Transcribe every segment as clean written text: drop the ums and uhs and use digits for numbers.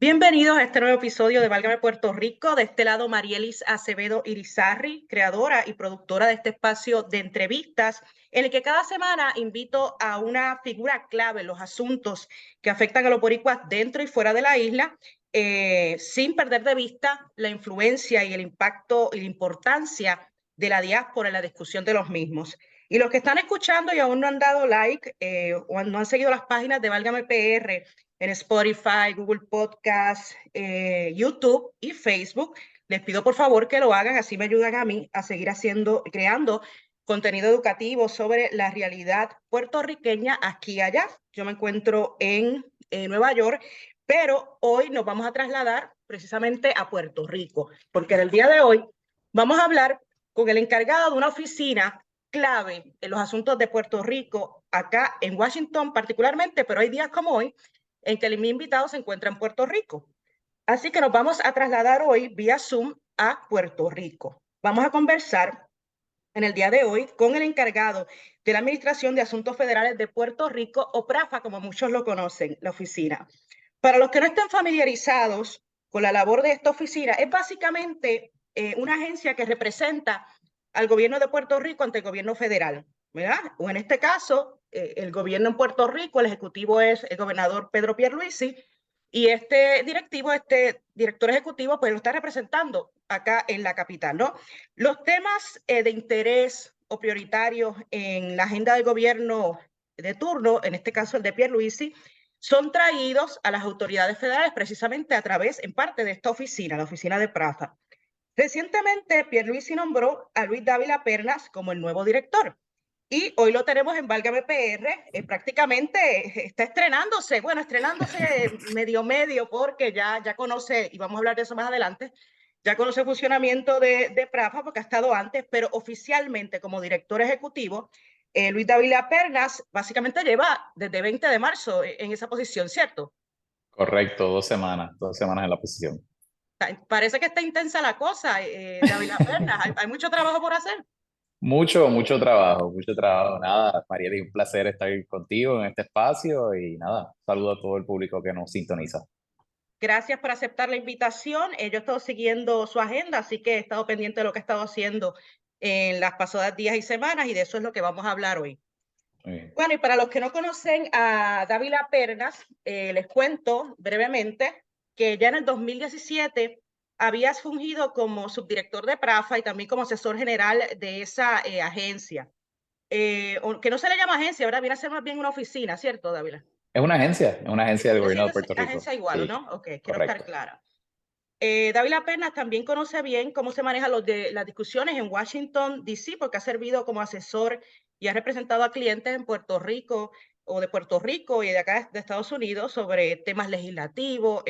Bienvenidos a este nuevo episodio de Válgame Puerto Rico. De este lado, Marielis Acevedo Irizarry, creadora y productora de este espacio de entrevistas, en el que cada semana invito a una figura clave en los asuntos que afectan a los boricuas dentro y fuera de la isla, sin perder de vista la influencia y el impacto y la importancia de la diáspora en la discusión de los mismos. Y los que están escuchando y aún no han dado like o no han seguido las páginas de Válgame PR en Spotify, Google Podcast, YouTube y Facebook. Les pido por favor que lo hagan, así me ayudan a mí a seguir creando contenido educativo sobre la realidad puertorriqueña aquí y allá. Yo me encuentro en Nueva York, pero hoy nos vamos a trasladar precisamente a Puerto Rico, porque en el día de hoy vamos a hablar con el encargado de una oficina clave en los asuntos de Puerto Rico, acá en Washington particularmente, pero hay días como hoy en que mi invitado se encuentra en Puerto Rico. Así que nos vamos a trasladar hoy vía Zoom a Puerto Rico. Vamos a conversar en el día de hoy con el encargado de la Administración de Asuntos Federales de Puerto Rico, o PRAFA, como muchos lo conocen, la oficina. Para los que no estén familiarizados con la labor de esta oficina, es básicamente una agencia que representa al gobierno de Puerto Rico ante el gobierno federal, ¿verdad? O en este caso, el gobierno en Puerto Rico, el ejecutivo es el gobernador Pedro Pierluisi, y este director ejecutivo, pues lo está representando acá en la capital, ¿no? Los temas de interés o prioritarios en la agenda del gobierno de turno, en este caso el de Pierluisi, son traídos a las autoridades federales precisamente a través, en parte, de esta oficina, la oficina de Prafa. Recientemente, Pierluisi nombró a Luis Dávila Pernas como el nuevo director. Y hoy lo tenemos en Válgame PR, prácticamente está estrenándose, bueno, estrenándose medio, porque ya conoce, y vamos a hablar de eso más adelante, ya conoce el funcionamiento de Prafa porque ha estado antes, pero oficialmente como director ejecutivo, Luis Dávila Pernas básicamente lleva desde 20 de marzo en esa posición, ¿cierto? Correcto, 2 semanas en la posición. Parece que está intensa la cosa, Dávila Pernas, hay mucho trabajo por hacer. Mucho trabajo, mucho trabajo. Nada, María, es un placer estar contigo en este espacio y nada, saludo a todo el público que nos sintoniza. Gracias por aceptar la invitación. Yo he estado siguiendo su agenda, así que he estado pendiente de lo que ha estado haciendo en las pasadas días y semanas, y de eso es lo que vamos a hablar hoy. Muy bien. Bueno, y para los que no conocen a Dávila Pernas, les cuento brevemente que ya en el 2017 habías fungido como subdirector de Prafa y también como asesor general de esa agencia. Que no se le llama agencia, ahora viene a ser más bien una oficina, ¿cierto, Dávila? Es una agencia del Sigue gobierno de siendo Puerto Rico. agencia igual, Sí, ¿no? Ok, quiero estar correcto. clara. Dávila Pernas también conoce bien cómo se manejan las discusiones en Washington, D.C., porque ha servido como asesor y ha representado a clientes en Puerto Rico o de Puerto Rico y de acá de Estados Unidos sobre temas legislativos,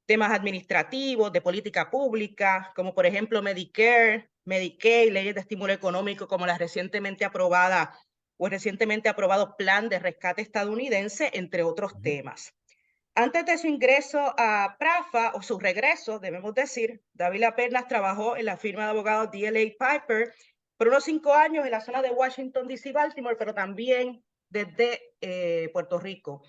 temas administrativos, de política pública, como por ejemplo Medicare, Medicaid, leyes de estímulo económico como la recientemente aprobada o el recientemente aprobado Plan de Rescate estadounidense, entre otros Ujú. temas. Antes de su ingreso a Prafa, o su regreso, debemos decir, Dávila Pernas trabajó en la firma de abogados DLA Piper por unos 5 años en la zona de Washington, D.C., Baltimore, pero también desde Puerto Rico.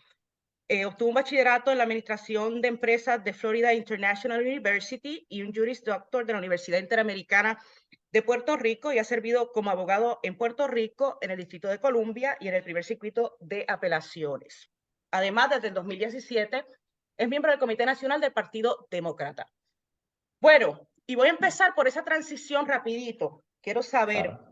Obtuvo un bachillerato en la Administración de Empresas de Florida International University y un Juris Doctor de la Universidad Interamericana de Puerto Rico, y ha servido como abogado en Puerto Rico, en el Distrito de Columbia y en el Primer Circuito de Apelaciones. Además, desde el 2017 es miembro del Comité Nacional del Partido Demócrata. Bueno, y voy a empezar por esa transición rapidito. Quiero saber, Claro.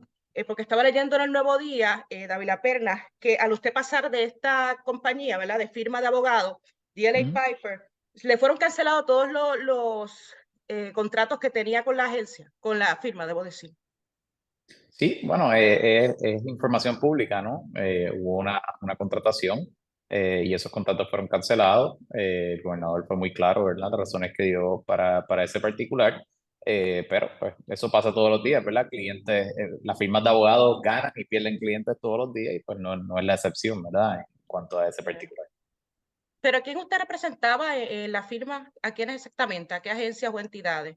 porque estaba leyendo en el Nuevo Día, Dávila Pernas, que al usted pasar de esta compañía, ¿verdad?, de firma de abogados, DLA Ujú. Piper, le fueron cancelados todos los contratos que tenía con la agencia, con la firma, debo decir. Sí, bueno, es información pública, ¿no? Hubo una contratación y esos contratos fueron cancelados. El gobernador fue muy claro, ¿verdad? Las razones que dio para ese particular. Pero pues eso pasa todos los días, ¿verdad? Clientes, las firmas de abogados ganan y pierden clientes todos los días y pues no es la excepción, ¿verdad? En cuanto a ese particular. Pero ¿a quién usted representaba en la firma? ¿A quiénes exactamente? ¿A qué agencias o entidades?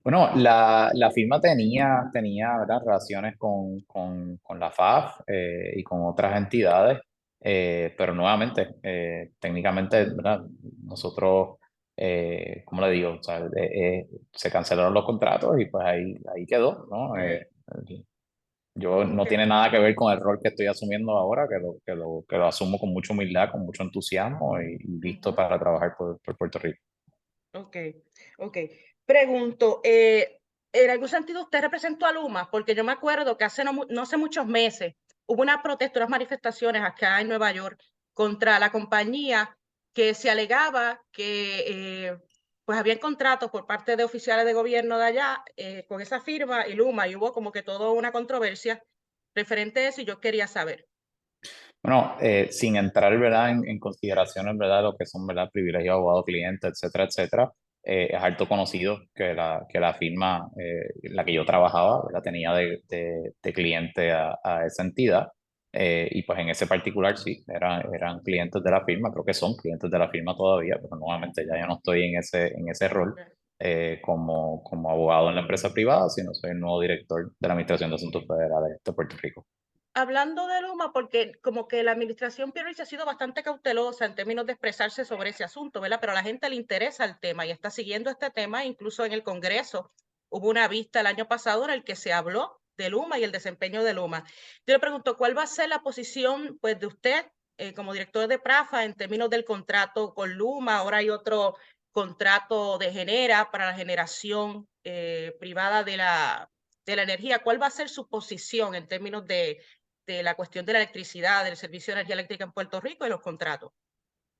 Bueno, la firma tenía, ¿verdad? Relaciones con la FAF y con otras entidades. Pero nuevamente, técnicamente, ¿verdad? Nosotros, ¿cómo le digo? O sea, se cancelaron los contratos y pues ahí quedó, ¿no? Yo no Ok, tiene nada que ver con el rol que estoy asumiendo ahora, que lo asumo con mucha humildad, con mucho entusiasmo y listo ujú, para trabajar por Puerto Rico. ok, ok. Pregunto, ¿en algún sentido usted representó a Luma? Porque yo me acuerdo que hace no hace muchos meses hubo una protesta, unas manifestaciones acá en Nueva York contra la compañía que se alegaba que pues habían contratos por parte de oficiales de gobierno de allá con esa firma y Luma, y hubo como que toda una controversia referente a eso y yo quería saber. Bueno, sin entrar, ¿verdad? En consideraciones, ¿verdad? Lo que son, ¿verdad? Privilegios, abogado, cliente, etcétera, etcétera. Es harto conocido que la firma, la que yo trabajaba, ¿verdad? Tenía de cliente a esa entidad. Y pues en ese particular sí, eran clientes de la firma, creo que son clientes de la firma todavía, pero nuevamente ya yo no estoy en ese rol como abogado en la empresa privada, sino soy el nuevo director de la Administración de Asuntos Federales de Puerto Rico. Hablando de Luma, porque como que la administración Pierluisi ha sido bastante cautelosa en términos de expresarse sobre ese asunto, ¿verdad? Pero a la gente le interesa el tema y está siguiendo este tema, incluso en el Congreso hubo una vista el año pasado en el que se habló de Luma y el desempeño de Luma. Yo le pregunto, ¿cuál va a ser la posición pues, de usted como director de PRAFA en términos del contrato con Luma? Ahora hay otro contrato de Genera para la generación privada de la energía. ¿Cuál va a ser su posición en términos de la cuestión de la electricidad, del servicio de energía eléctrica en Puerto Rico y los contratos?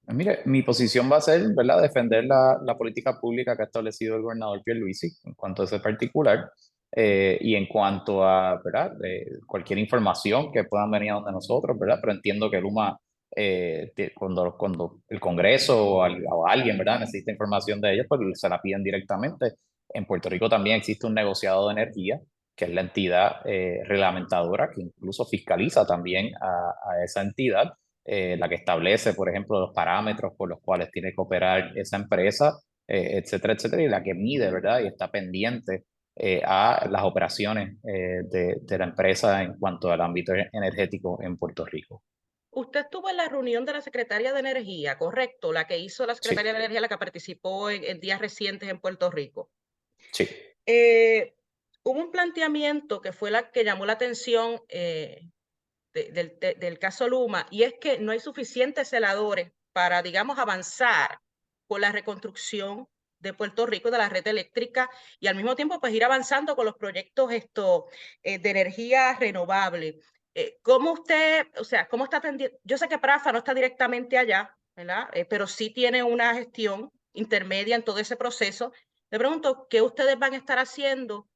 Mire, mi posición va a ser, ¿verdad?, defender la política pública que ha establecido el gobernador Pierluisi en cuanto a ese particular y en cuanto a, ¿verdad?, cualquier información que puedan venir a donde nosotros, ¿verdad? Pero entiendo que Luma, cuando el Congreso o alguien, ¿verdad?, necesita información de ellos, pues se la piden directamente. En Puerto Rico también existe un negociado de energía, que es la entidad reglamentadora que incluso fiscaliza también a esa entidad, la que establece, por ejemplo, los parámetros por los cuales tiene que operar esa empresa, etcétera, etcétera, y la que mide, ¿verdad? Y está pendiente a las operaciones de la empresa en cuanto al ámbito energético en Puerto Rico. Usted estuvo en la reunión de la Secretaría de Energía, ¿correcto? La que hizo la Sí, Secretaría de Energía, la que participó en días recientes en Puerto Rico. sí. Eh, Hubo un planteamiento que fue la que llamó la atención del caso Luma, y es que no hay suficientes celadores para, digamos, avanzar con la reconstrucción de Puerto Rico, de la red eléctrica, y al mismo tiempo, pues ir avanzando con los proyectos de energía renovable. ¿Cómo usted, o sea, cómo está atendiendo? Yo sé que PRAFA no está directamente allá, ¿verdad? Pero sí tiene una gestión intermedia en todo ese proceso. Le pregunto, ¿qué ustedes van a estar haciendo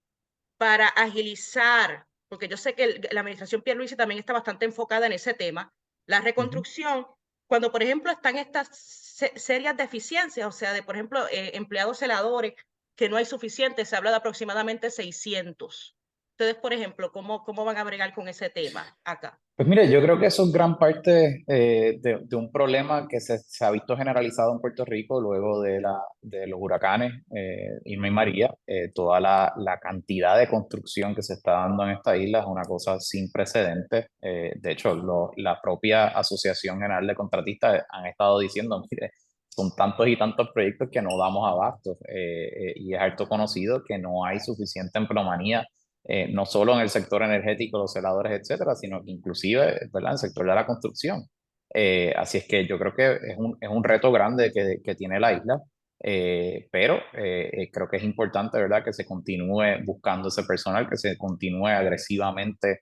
para agilizar, porque yo sé que la administración Pierluisi también está bastante enfocada en ese tema, la Ujú. reconstrucción, cuando por ejemplo están estas serias deficiencias, o sea, de por ejemplo empleados celadores, que no hay suficientes, se habla de aproximadamente 600. Ustedes, por ejemplo, ¿cómo van a bregar con ese tema acá? Pues mire, yo creo que eso es gran parte de un problema que se ha visto generalizado en Puerto Rico luego de los huracanes Irma y María. Toda la cantidad de construcción que se está dando en esta isla es una cosa sin precedentes. De hecho, la propia Asociación General de Contratistas han estado diciendo, mire, son tantos y tantos proyectos que no damos abasto. Y es harto conocido que no hay suficiente empleomanía, no solo en el sector energético, los celadores, etcétera, sino que inclusive, ¿verdad?, en el sector de la construcción. Así es que yo creo que es un reto grande que tiene la isla, pero creo que es importante, ¿verdad?, que se continúe buscando ese personal, que se continúe agresivamente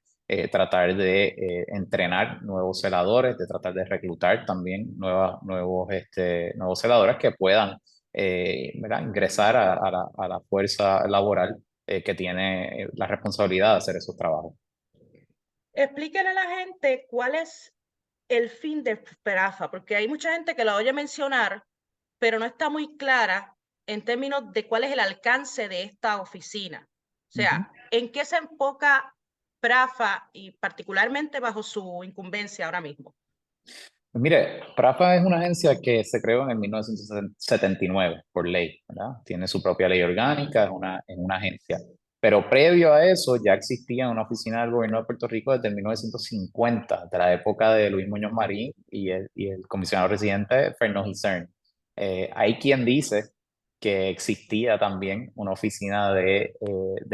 tratar de entrenar nuevos celadores, de tratar de reclutar también nuevos celadores que puedan, ¿verdad?, ingresar a la fuerza laboral que tiene la responsabilidad de hacer esos trabajos. Explíquenle a la gente cuál es el fin de PRAFA, porque hay mucha gente que la oye mencionar, pero no está muy clara en términos de cuál es el alcance de esta oficina. O Ujú. sea, ¿en qué se enfoca PRAFA y particularmente bajo su incumbencia ahora mismo? Pues mire, PRAFA es una agencia que se creó en el 1979 por ley, ¿verdad? Tiene su propia ley orgánica, es una agencia. Pero previo a eso ya existía una oficina del gobierno de Puerto Rico desde 1950, de la época de Luis Muñoz Marín y el comisionado residente Fernando Isern. Hay quien dice que existía también una oficina de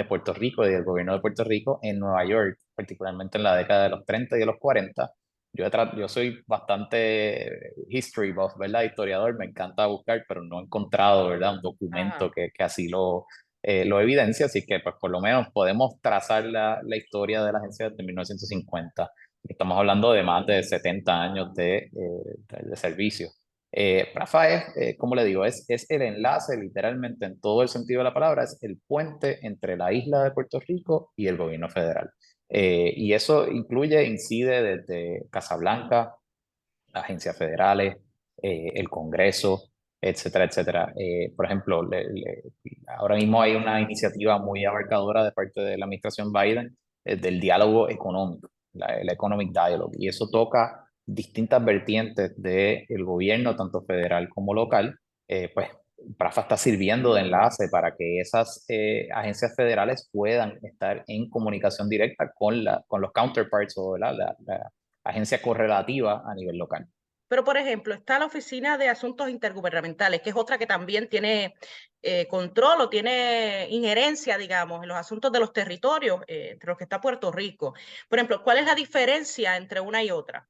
Puerto Rico y del gobierno de Puerto Rico en Nueva York, particularmente en la década de los 30 y de los 40. Yo soy bastante history buff, ¿verdad? Historiador, me encanta buscar, pero no he encontrado, ¿verdad? Un documento Ajá. que así lo evidencia, así que pues por lo menos podemos trazar la historia de la agencia desde 1950. Estamos hablando de más de 70 años de servicio. Prafa es, como le digo, es el enlace literalmente en todo el sentido de la palabra, es el puente entre la isla de Puerto Rico y el gobierno federal. Y eso incide desde Casablanca, agencias federales, el Congreso, etcétera, etcétera. Por ejemplo, ahora mismo hay una iniciativa muy abarcadora de parte de la administración Biden del diálogo económico, el Economic Dialogue, y eso toca distintas vertientes del gobierno, tanto federal como local. Pues PRAFA está sirviendo de enlace para que esas agencias federales puedan estar en comunicación directa con los counterparts o la agencia correlativa a nivel local. Pero, por ejemplo, está la Oficina de Asuntos Intergubernamentales, que es otra que también tiene control o tiene injerencia, digamos, en los asuntos de los territorios, entre los que está Puerto Rico. Por ejemplo, ¿cuál es la diferencia entre una y otra?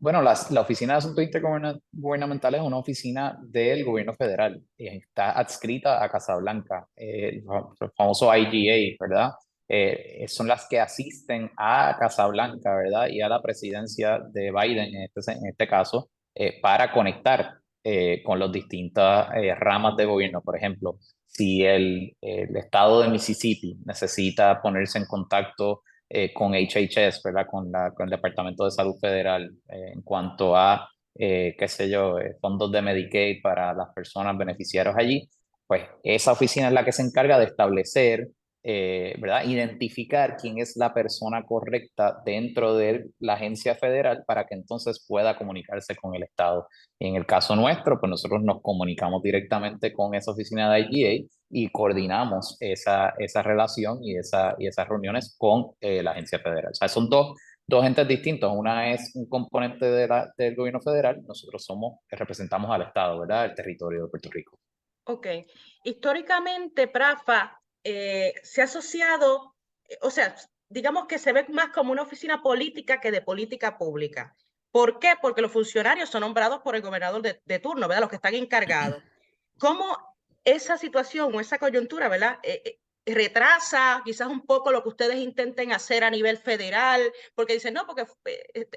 Bueno, la Oficina de Asuntos Intergubernamentales es una oficina del gobierno federal. Está adscrita a Casablanca, el famoso IGA, ¿verdad? Son las que asisten a Casablanca, ¿verdad? Y a la presidencia de Biden en este caso, para conectar con las distintas ramas de gobierno. Por ejemplo, si el estado de Mississippi necesita ponerse en contacto con HHS, ¿verdad? Con el Departamento de Salud Federal en cuanto a, qué sé yo, fondos de Medicaid para las personas beneficiarios allí, pues esa oficina es la que se encarga de establecer, ¿verdad? Identificar quién es la persona correcta dentro de la agencia federal para que entonces pueda comunicarse con el Estado. En el caso nuestro, pues nosotros nos comunicamos directamente con esa oficina de IGA y coordinamos esa relación y esas reuniones con la agencia federal. O sea, son dos entes distintos. Una es un componente del gobierno federal, nosotros representamos al Estado, ¿verdad? El territorio de Puerto Rico. Ok. Históricamente, PRAFA se ha asociado, o sea, digamos que se ve más como una oficina política que de política pública. ¿Por qué? Porque los funcionarios son nombrados por el gobernador de turno, ¿verdad? Los que están encargados. ¿Cómo esa situación o esa coyuntura, ¿verdad? Retrasa quizás un poco lo que ustedes intenten hacer a nivel federal, porque dicen, no, porque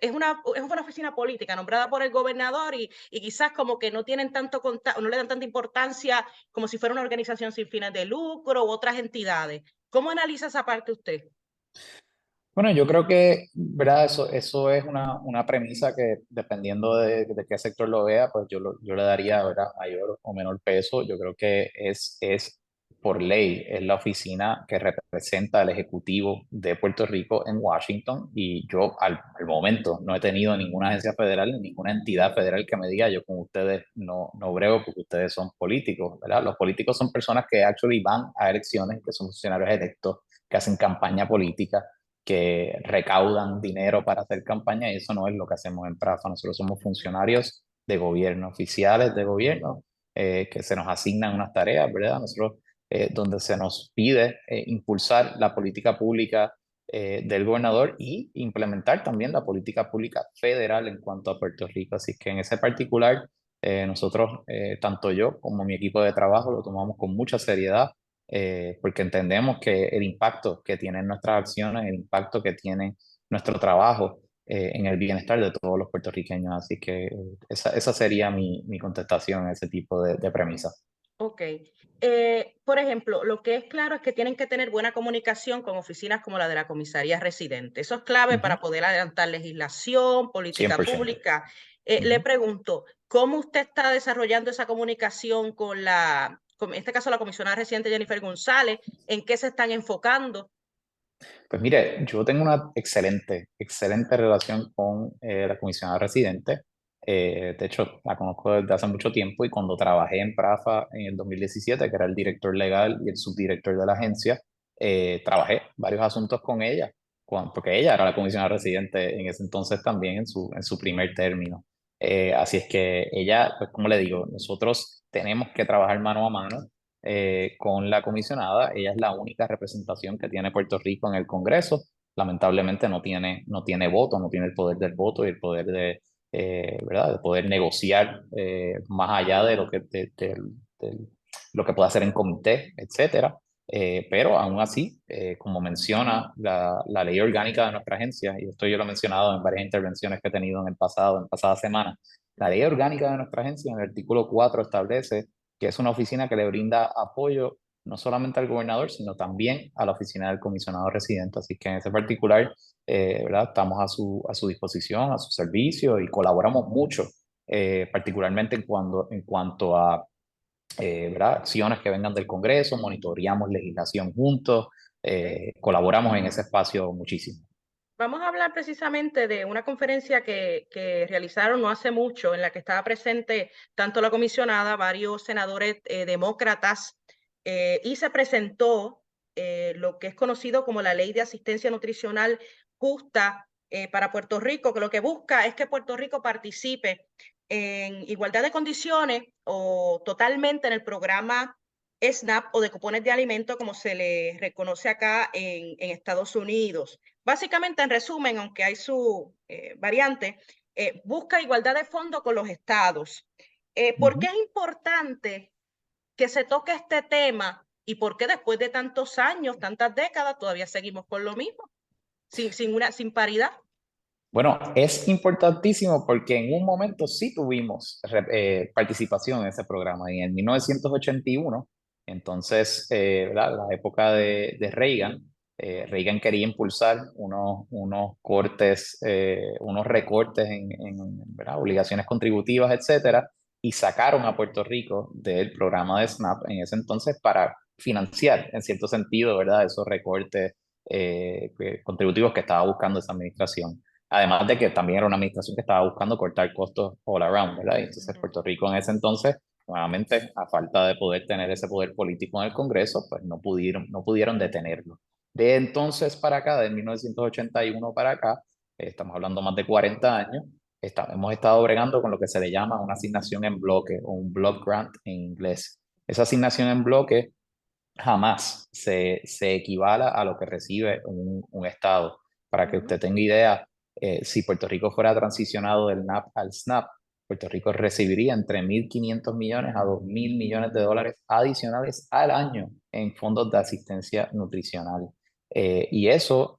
es una oficina política nombrada por el gobernador y quizás como que no tienen tanto contacto, no le dan tanta importancia como si fuera una organización sin fines de lucro u otras entidades. ¿Cómo analiza esa parte usted? Bueno, yo creo que, ¿verdad? Eso es una premisa que dependiendo de qué sector lo vea, pues yo le daría, ¿verdad? Mayor o menor peso. Yo creo que es por ley, es la oficina que representa al Ejecutivo de Puerto Rico en Washington y yo al momento no he tenido ninguna agencia federal, ninguna entidad federal que me diga yo con ustedes no brego porque ustedes son políticos, ¿verdad? Los políticos son personas que actually van a elecciones, que son funcionarios electos, que hacen campaña política, que recaudan dinero para hacer campaña y eso no es lo que hacemos en PRAFA. Nosotros somos funcionarios de gobierno, oficiales de gobierno, que se nos asignan unas tareas, ¿verdad? Nosotros, donde se nos pide impulsar la política pública del gobernador y implementar también la política pública federal en cuanto a Puerto Rico. Así que en ese particular, nosotros, tanto yo como mi equipo de trabajo, lo tomamos con mucha seriedad porque entendemos que el impacto que tienen nuestras acciones, el impacto que tiene nuestro trabajo en el bienestar de todos los puertorriqueños. Así que esa sería mi contestación a ese tipo de premisas. Ok. Por ejemplo, lo que es claro es que tienen que tener buena comunicación con oficinas como la de la comisaría residente. Eso es clave Ujú, para poder adelantar legislación, política 100%. pública. Le Ujú. pregunto, ¿cómo usted está desarrollando esa comunicación en este caso, la comisionada residente Jennifer González? ¿En qué se están enfocando? Pues mire, yo tengo una excelente relación con la comisionada residente. De hecho, la conozco desde hace mucho tiempo y cuando trabajé en PRAFA en el 2017, que era el director legal y el subdirector de la agencia, trabajé varios asuntos con ella, porque ella era la comisionada residente en ese entonces también en su primer término. Así es que ella, pues como le digo, nosotros tenemos que trabajar mano a mano con la comisionada. Ella es la única representación que tiene Puerto Rico en el Congreso. Lamentablemente no tiene voto, no tiene el poder del voto y el poder ¿verdad? De poder negociar más allá de de lo que pueda hacer en comité, etcétera. Pero aún así, como menciona la ley orgánica de nuestra agencia, y esto yo lo he mencionado en varias intervenciones que he tenido en el pasado, en pasadas semanas, la ley orgánica de nuestra agencia en el artículo 4 establece que es una oficina que le brinda apoyo no solamente al gobernador, sino también a la oficina del comisionado residente. Así que en ese particular, ¿verdad? Estamos a su disposición, a su servicio y colaboramos mucho, particularmente en cuanto a ¿verdad? Acciones que vengan del Congreso, monitoreamos legislación juntos, ¿Ok? colaboramos en ese espacio muchísimo. Vamos a hablar precisamente de una conferencia que realizaron no hace mucho, en la que estaba presente tanto la comisionada, varios senadores demócratas, y se presentó lo que es conocido como la Ley de Asistencia Nutricional Justa para Puerto Rico, que lo que busca es que Puerto Rico participe en igualdad de condiciones o totalmente en el programa SNAP o de cupones de alimento, como se le reconoce acá en Estados Unidos. Básicamente, en resumen, aunque hay su variante, busca igualdad de fondo con los estados. ¿Por qué Ujú. es importante que se toque este tema y por qué después de tantos años, tantas décadas, todavía seguimos con lo mismo, sin paridad? Bueno, es importantísimo porque en un momento sí tuvimos participación en ese programa y en 1981, entonces, ¿verdad? La época de Reagan, Reagan quería impulsar unos cortes, unos recortes ¿verdad? Obligaciones contributivas, etcétera, y sacaron a Puerto Rico del programa de SNAP en ese entonces para financiar, en cierto sentido, ¿verdad? Esos recortes contributivos que estaba buscando esa administración. Además de que también era una administración que estaba buscando cortar costos all around, ¿verdad? Y entonces Ujú. Puerto Rico en ese entonces, nuevamente, a falta de poder tener ese poder político en el Congreso, pues no pudieron detenerlo. De entonces para acá, de 1981 para acá, estamos hablando más de 40 años, hemos estado bregando con lo que se le llama una asignación en bloque o un block grant en inglés. Esa asignación en bloque jamás se equivale a lo que recibe un estado. Para que Ujú. usted tenga idea, si Puerto Rico fuera transicionado del NAP al SNAP, Puerto Rico recibiría entre 1.500 millones a 2.000 millones de dólares adicionales al año en fondos de asistencia nutricional. Y eso,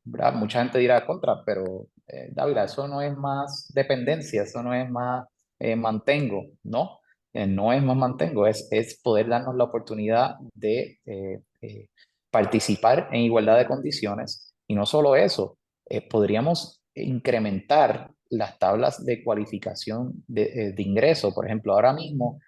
¿verdad? Mucha gente dirá contra, pero Dávila, eso no es más dependencia, eso no es más mantengo, ¿no? No es más mantengo, es poder darnos la oportunidad de participar en igualdad de condiciones. Y no solo eso, podríamos incrementar las tablas de cualificación de ingreso. Por ejemplo, ahora mismo,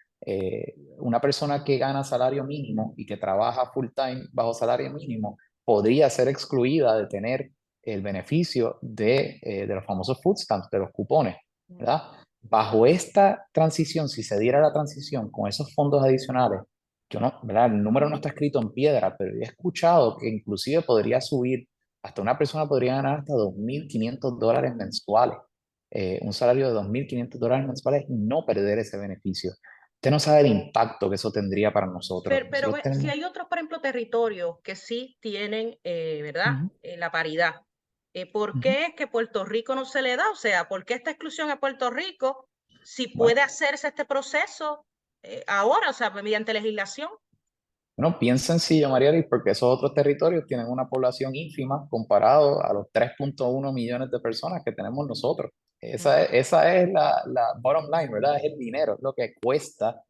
una persona que gana salario mínimo y que trabaja full time bajo salario mínimo podría ser excluida de tener el beneficio de los famosos food stamps, de los cupones, ¿verdad? Bajo esta transición, si se diera la transición con esos fondos adicionales, yo no, ¿verdad? El número no está escrito en piedra, pero he escuchado que inclusive podría subir, hasta una persona podría ganar hasta 2.500 dólares mensuales, un salario de 2.500 dólares mensuales y no perder ese beneficio. Usted no sabe el impacto que eso tendría para nosotros. Pero Nosotros si tenemos... hay otros, por ejemplo, territorios que sí tienen, ¿verdad? Ujú, La paridad. ¿Por ujú. qué es que Puerto Rico no se le da? O sea, ¿por qué esta exclusión a Puerto Rico si puede Bueno, hacerse este proceso ahora, o sea, mediante legislación? bueno, bien sencillo, Marieli, porque esos otros territorios tienen una población ínfima comparado a los 3.1 millones de personas que tenemos nosotros. Esa es la bottom line, ¿verdad? Es el dinero, es lo que cuesta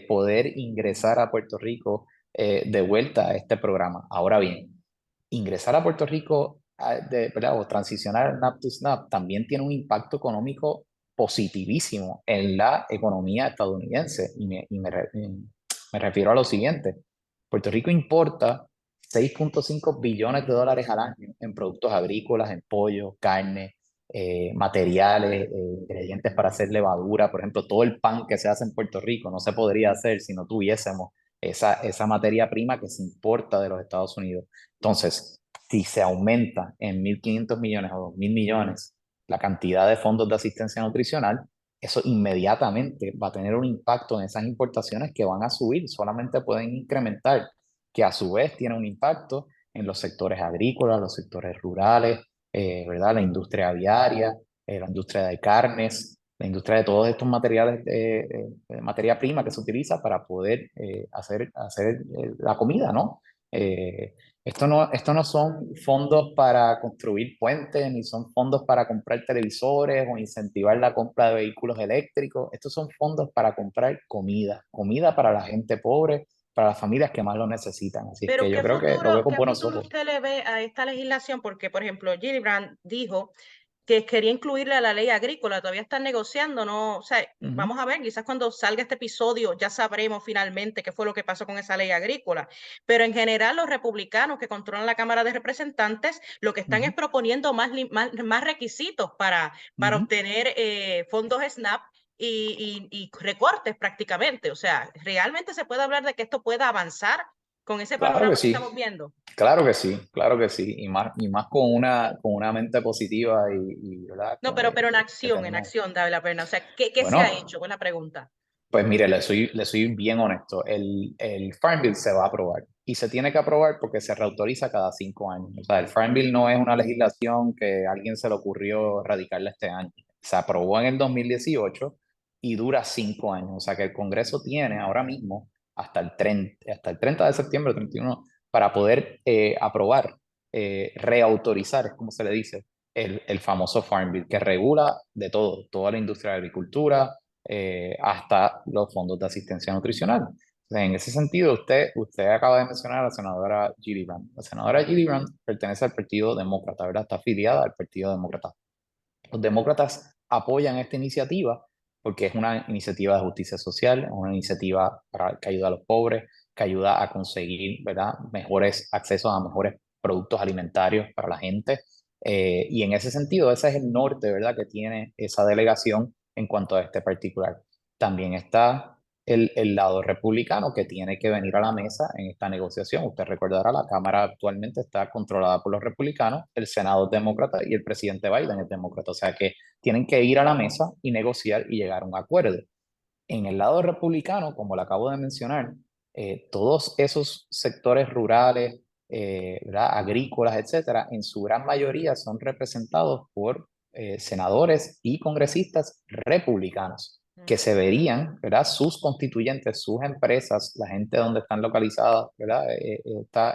poder ingresar a Puerto Rico de vuelta a este programa. Ahora bien, ingresar a Puerto Rico ¿verdad? O transicionar al NAP to SNAP también tiene un impacto económico positivísimo en la economía estadounidense. Me refiero a lo siguiente. Puerto Rico importa 6.5 billones de dólares al año en productos agrícolas, en pollo, carne, materiales, ingredientes para hacer levadura. Por ejemplo, todo el pan que se hace en Puerto Rico no se podría hacer si no tuviésemos esa materia prima que se importa de los Estados Unidos. Entonces, si se aumenta en 1.500 millones o 2.000 millones la cantidad de fondos de asistencia nutricional, eso inmediatamente va a tener un impacto en esas importaciones que van a subir, solamente pueden incrementar, que a su vez tiene un impacto en los sectores agrícolas, los sectores rurales, ¿verdad? La industria aviaria, la industria de carnes, la industria de todos estos materiales de materia prima que se utiliza para poder hacer la comida, ¿no? Eh, esto no son fondos para construir puentes, ni son fondos para comprar televisores o incentivar la compra de vehículos eléctricos. Estos son fondos para comprar comida, comida para la gente pobre, para las familias que más lo necesitan. Así es que Pero yo creo que lo veo con qué buenos futuro ojos. usted le ve a esta legislación? Porque, por ejemplo, Gillibrand dijo que quería incluirle a la ley agrícola, todavía están negociando, ¿no? O sea, Ujú, vamos a ver, quizás cuando salga este episodio ya sabremos finalmente qué fue lo que pasó con esa ley agrícola. Pero en general, los republicanos que controlan la Cámara de Representantes lo que están es ujú, proponiendo más requisitos para ujú. obtener fondos SNAP y recortes prácticamente. O sea, realmente se puede hablar de que esto pueda avanzar con ese Claro que panorama que sí. estamos viendo. Claro que sí, claro que sí, y más con una mente positiva ¿verdad? No, pero Que en tenemos. acción, David la pena. O sea, ¿qué se ha Bueno, hecho? Buena pregunta. pues mire, le soy bien honesto, el Farm Bill se va a aprobar y se tiene que aprobar porque se reautoriza cada 5 años. O sea, el Farm Bill no es una legislación que a alguien se le ocurrió radicarla este año. Se aprobó en el 2018 y dura 5 años. O sea, que el Congreso tiene ahora mismo hasta el 30 de septiembre, 31, para poder aprobar, reautorizar, es como se le dice, el famoso Farm Bill, que regula de todo, toda la industria de agricultura, hasta los fondos de asistencia nutricional. En ese sentido, usted acaba de mencionar a la senadora Gillibrand. La senadora Gillibrand pertenece al Partido Demócrata, ¿verdad? Está afiliada al Partido Demócrata. Los demócratas apoyan esta iniciativa porque es una iniciativa de justicia social, es una iniciativa que ayuda a los pobres, que ayuda a conseguir, ¿verdad? Mejores accesos a mejores productos alimentarios para la gente. Y en ese sentido, ese es el norte, ¿verdad? Que tiene esa delegación en cuanto a este particular. También está el lado republicano que tiene que venir a la mesa en esta negociación. Usted recordará, la Cámara actualmente está controlada por los republicanos, el Senado es demócrata y el presidente Biden es demócrata. O sea que tienen que ir a la mesa y negociar y llegar a un acuerdo. En el lado republicano, como le acabo de mencionar, todos esos sectores rurales, ¿verdad? Agrícolas, etcétera, en su gran mayoría son representados por senadores y congresistas republicanos que Ujú. se verían, ¿verdad? Sus constituyentes, sus empresas, la gente donde están localizadas, ¿verdad?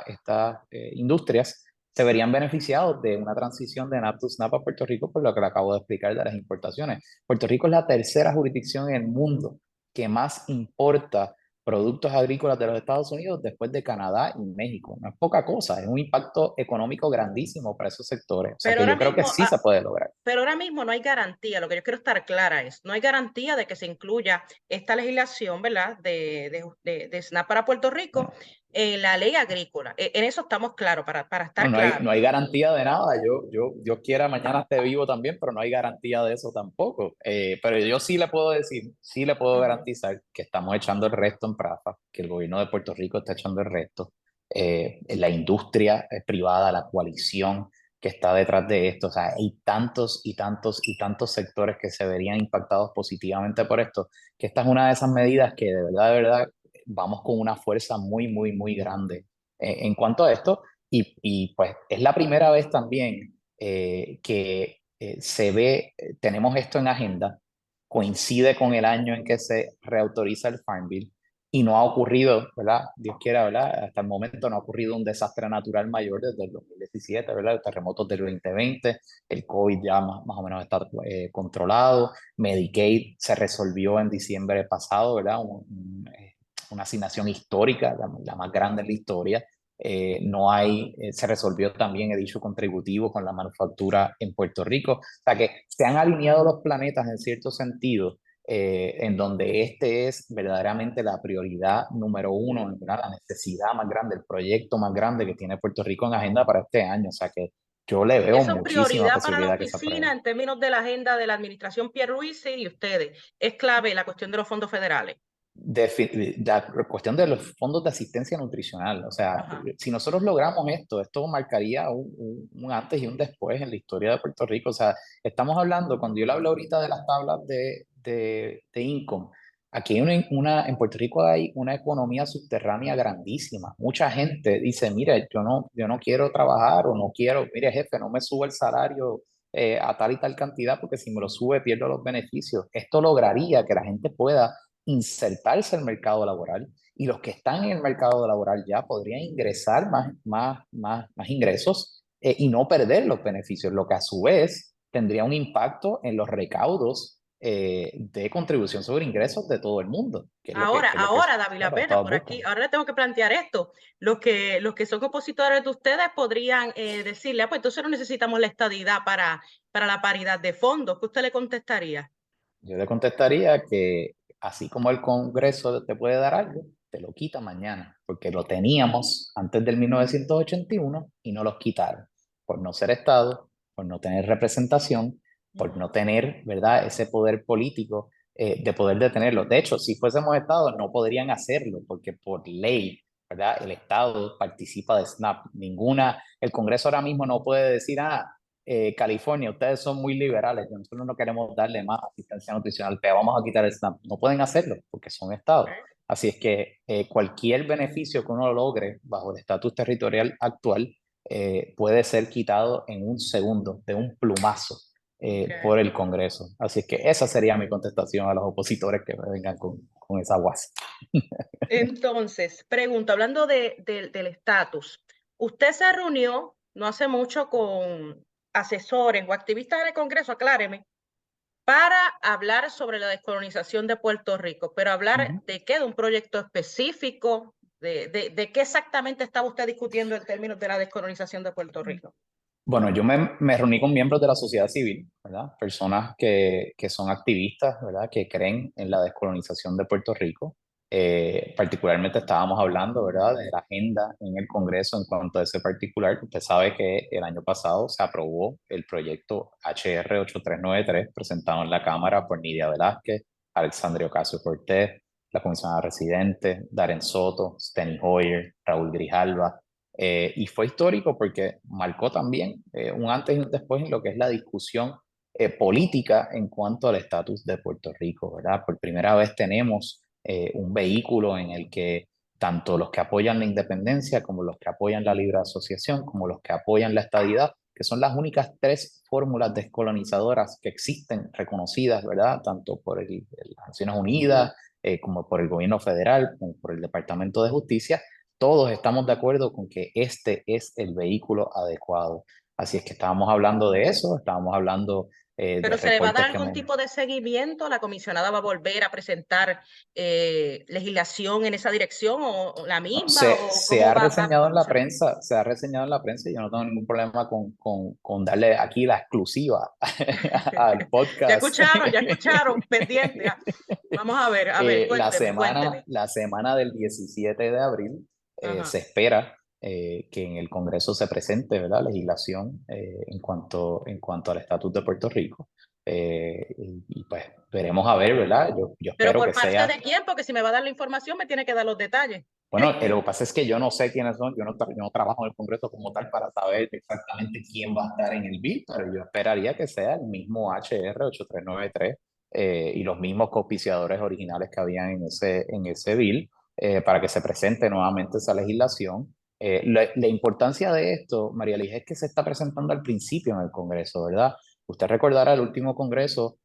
Estas industrias se verían beneficiados de una transición de NAP to SNAP a Puerto Rico, por lo que le acabo de explicar de las importaciones. Puerto Rico es la tercera jurisdicción en el mundo que más importa productos agrícolas de los Estados Unidos después de Canadá y México. No es poca cosa, es un impacto económico grandísimo para esos sectores. O sea Pero que ahora yo creo que mismo, sí se puede lograr. pero ahora mismo no hay garantía, lo que yo quiero estar clara es, no hay garantía de que se incluya esta legislación, ¿verdad?, de SNAP para Puerto Rico Bueno, en la ley agrícola. En eso estamos claros, para no, estar claros. no hay garantía de nada. Dios quiera mañana esté vivo también, pero no hay garantía de eso tampoco. Pero yo sí le puedo decir, sí le puedo Ujú. garantizar que estamos echando el resto en Prafa, que el gobierno de Puerto Rico está echando el resto. La industria privada, la coalición que está detrás de esto. O sea, hay tantos y tantos y tantos sectores que se verían impactados positivamente por esto, que esta es una de esas medidas que de verdad, vamos con una fuerza muy, muy, muy grande en cuanto a esto. Pues es la primera vez también que tenemos esto en agenda, coincide con el año en que se reautoriza el Farm Bill y no ha ocurrido, ¿verdad? Dios quiera, ¿verdad? Hasta el momento no ha ocurrido un desastre natural mayor desde el 2017, ¿verdad? Los terremotos del 2020, el COVID ya más o menos está controlado, Medicaid se resolvió en diciembre pasado, ¿verdad? Una asignación histórica, la más grande en la historia. Se resolvió también el issue contributivo con la manufactura en Puerto Rico. O sea que se han alineado los planetas en cierto sentido, en donde este es verdaderamente la prioridad número uno, ¿verdad? La necesidad más grande, el proyecto más grande que tiene Puerto Rico en agenda para este año. O sea que yo le veo Eso es muchísima prioridad para la posibilidad que se oficina apruebe. en términos de la agenda de la administración Pierluisi y ustedes. Es clave la cuestión de los fondos federales. La cuestión de los fondos de asistencia nutricional. O sea, Ajá. si nosotros logramos esto, esto marcaría un antes y un después en la historia de Puerto Rico. O sea, estamos hablando, cuando yo le hablo ahorita de las tablas de income, aquí hay en Puerto Rico hay una economía subterránea grandísima. Mucha gente dice, mire, yo no quiero trabajar o no quiero, mire, jefe, no me sube el salario a tal y tal cantidad porque si me lo sube pierdo los beneficios. Esto lograría que la gente pueda insertarse al mercado laboral y los que están en el mercado laboral ya podrían ingresar más ingresos y no perder los beneficios, lo que a su vez tendría un impacto en los recaudos de contribución sobre ingresos de todo el mundo, Ahora, David La claro, Pena, todos por aquí, buscan. ahora le tengo que plantear esto. Los que son opositores de ustedes podrían decirle, pues entonces no necesitamos la estadidad para la paridad de fondos. ¿Qué usted le contestaría? Yo le contestaría que así como el Congreso te puede dar algo, te lo quita mañana, porque lo teníamos antes del 1981 y no los quitaron, por no ser Estado, por no tener representación, por no tener, ¿verdad?, ese poder político de poder detenerlo. De hecho, si fuésemos Estado, no podrían hacerlo, porque por ley, ¿verdad?, el Estado participa de SNAP. El Congreso ahora mismo no puede decir, California, ustedes son muy liberales, nosotros no queremos darle más asistencia nutricional, te vamos a quitar el SNAP. No pueden hacerlo porque son estados. Así es que cualquier beneficio que uno logre bajo el estatus territorial actual puede ser quitado en un segundo, de un plumazo, por Okay. el Congreso. Así es que esa sería mi contestación a los opositores que me vengan con esa guasa. Entonces, pregunto, hablando del estatus, usted se reunió no hace mucho con asesores o activistas en el Congreso, acláreme, para hablar sobre la descolonización de Puerto Rico, pero hablar Ujú. de qué, de un proyecto específico, de qué exactamente estaba usted discutiendo en términos de la descolonización de Puerto Rico. Bueno, yo me reuní con miembros de la sociedad civil, ¿verdad? Personas que son activistas, ¿verdad? Que creen en la descolonización de Puerto Rico. Particularmente estábamos hablando, ¿verdad? De la agenda en el Congreso en cuanto a ese particular. Usted sabe que el año pasado se aprobó el proyecto HR 8393 presentado en la Cámara por Nidia Velázquez, Alexandria Ocasio-Cortez, la comisionada residente, Darren Soto, Steny Hoyer, Raúl Grijalva. Y fue histórico porque marcó también un antes y un después en lo que es la discusión política en cuanto al estatus de Puerto Rico, ¿verdad? Por primera vez tenemos un vehículo en el que tanto los que apoyan la independencia como los que apoyan la libre asociación, como los que apoyan la estadidad, que son las únicas tres fórmulas descolonizadoras que existen reconocidas, ¿verdad? Tanto por las Naciones Unidas, como por el gobierno federal, como por el Departamento de Justicia, todos estamos de acuerdo con que este es el vehículo adecuado. Así es que estábamos hablando de eso, estábamos hablando de Pero ¿se le va a dar reportes que algún me... tipo de seguimiento? ¿La comisionada va a volver a presentar legislación en esa dirección o la misma? ¿O Se cómo ha va a reseñado en la proceder? prensa, se ha reseñado en la prensa y yo no tengo ningún problema con darle aquí la exclusiva al podcast. Ya escucharon, pendiente. Vamos a ver, cuénteme, cuénteme. La semana del 17 de abril se Ajá. espera que en el Congreso se presente, ¿verdad?, legislación en cuanto al estatus de Puerto Rico. Pues veremos a ver, ¿verdad? Yo Pero espero por que parte sea. de quién, porque si me va a dar la información, me tiene que dar los detalles. Bueno, lo que pasa es que yo no sé quiénes son, yo no trabajo en el Congreso como tal para saber exactamente quién va a estar en el bill, pero yo esperaría que sea el mismo HR 8393 y los mismos copiciadores originales que habían en ese bill para que se presente nuevamente esa legislación. La importancia de esto, María Ligia, es que se está presentando al principio en el Congreso, ¿verdad? Usted recordará el último Congreso,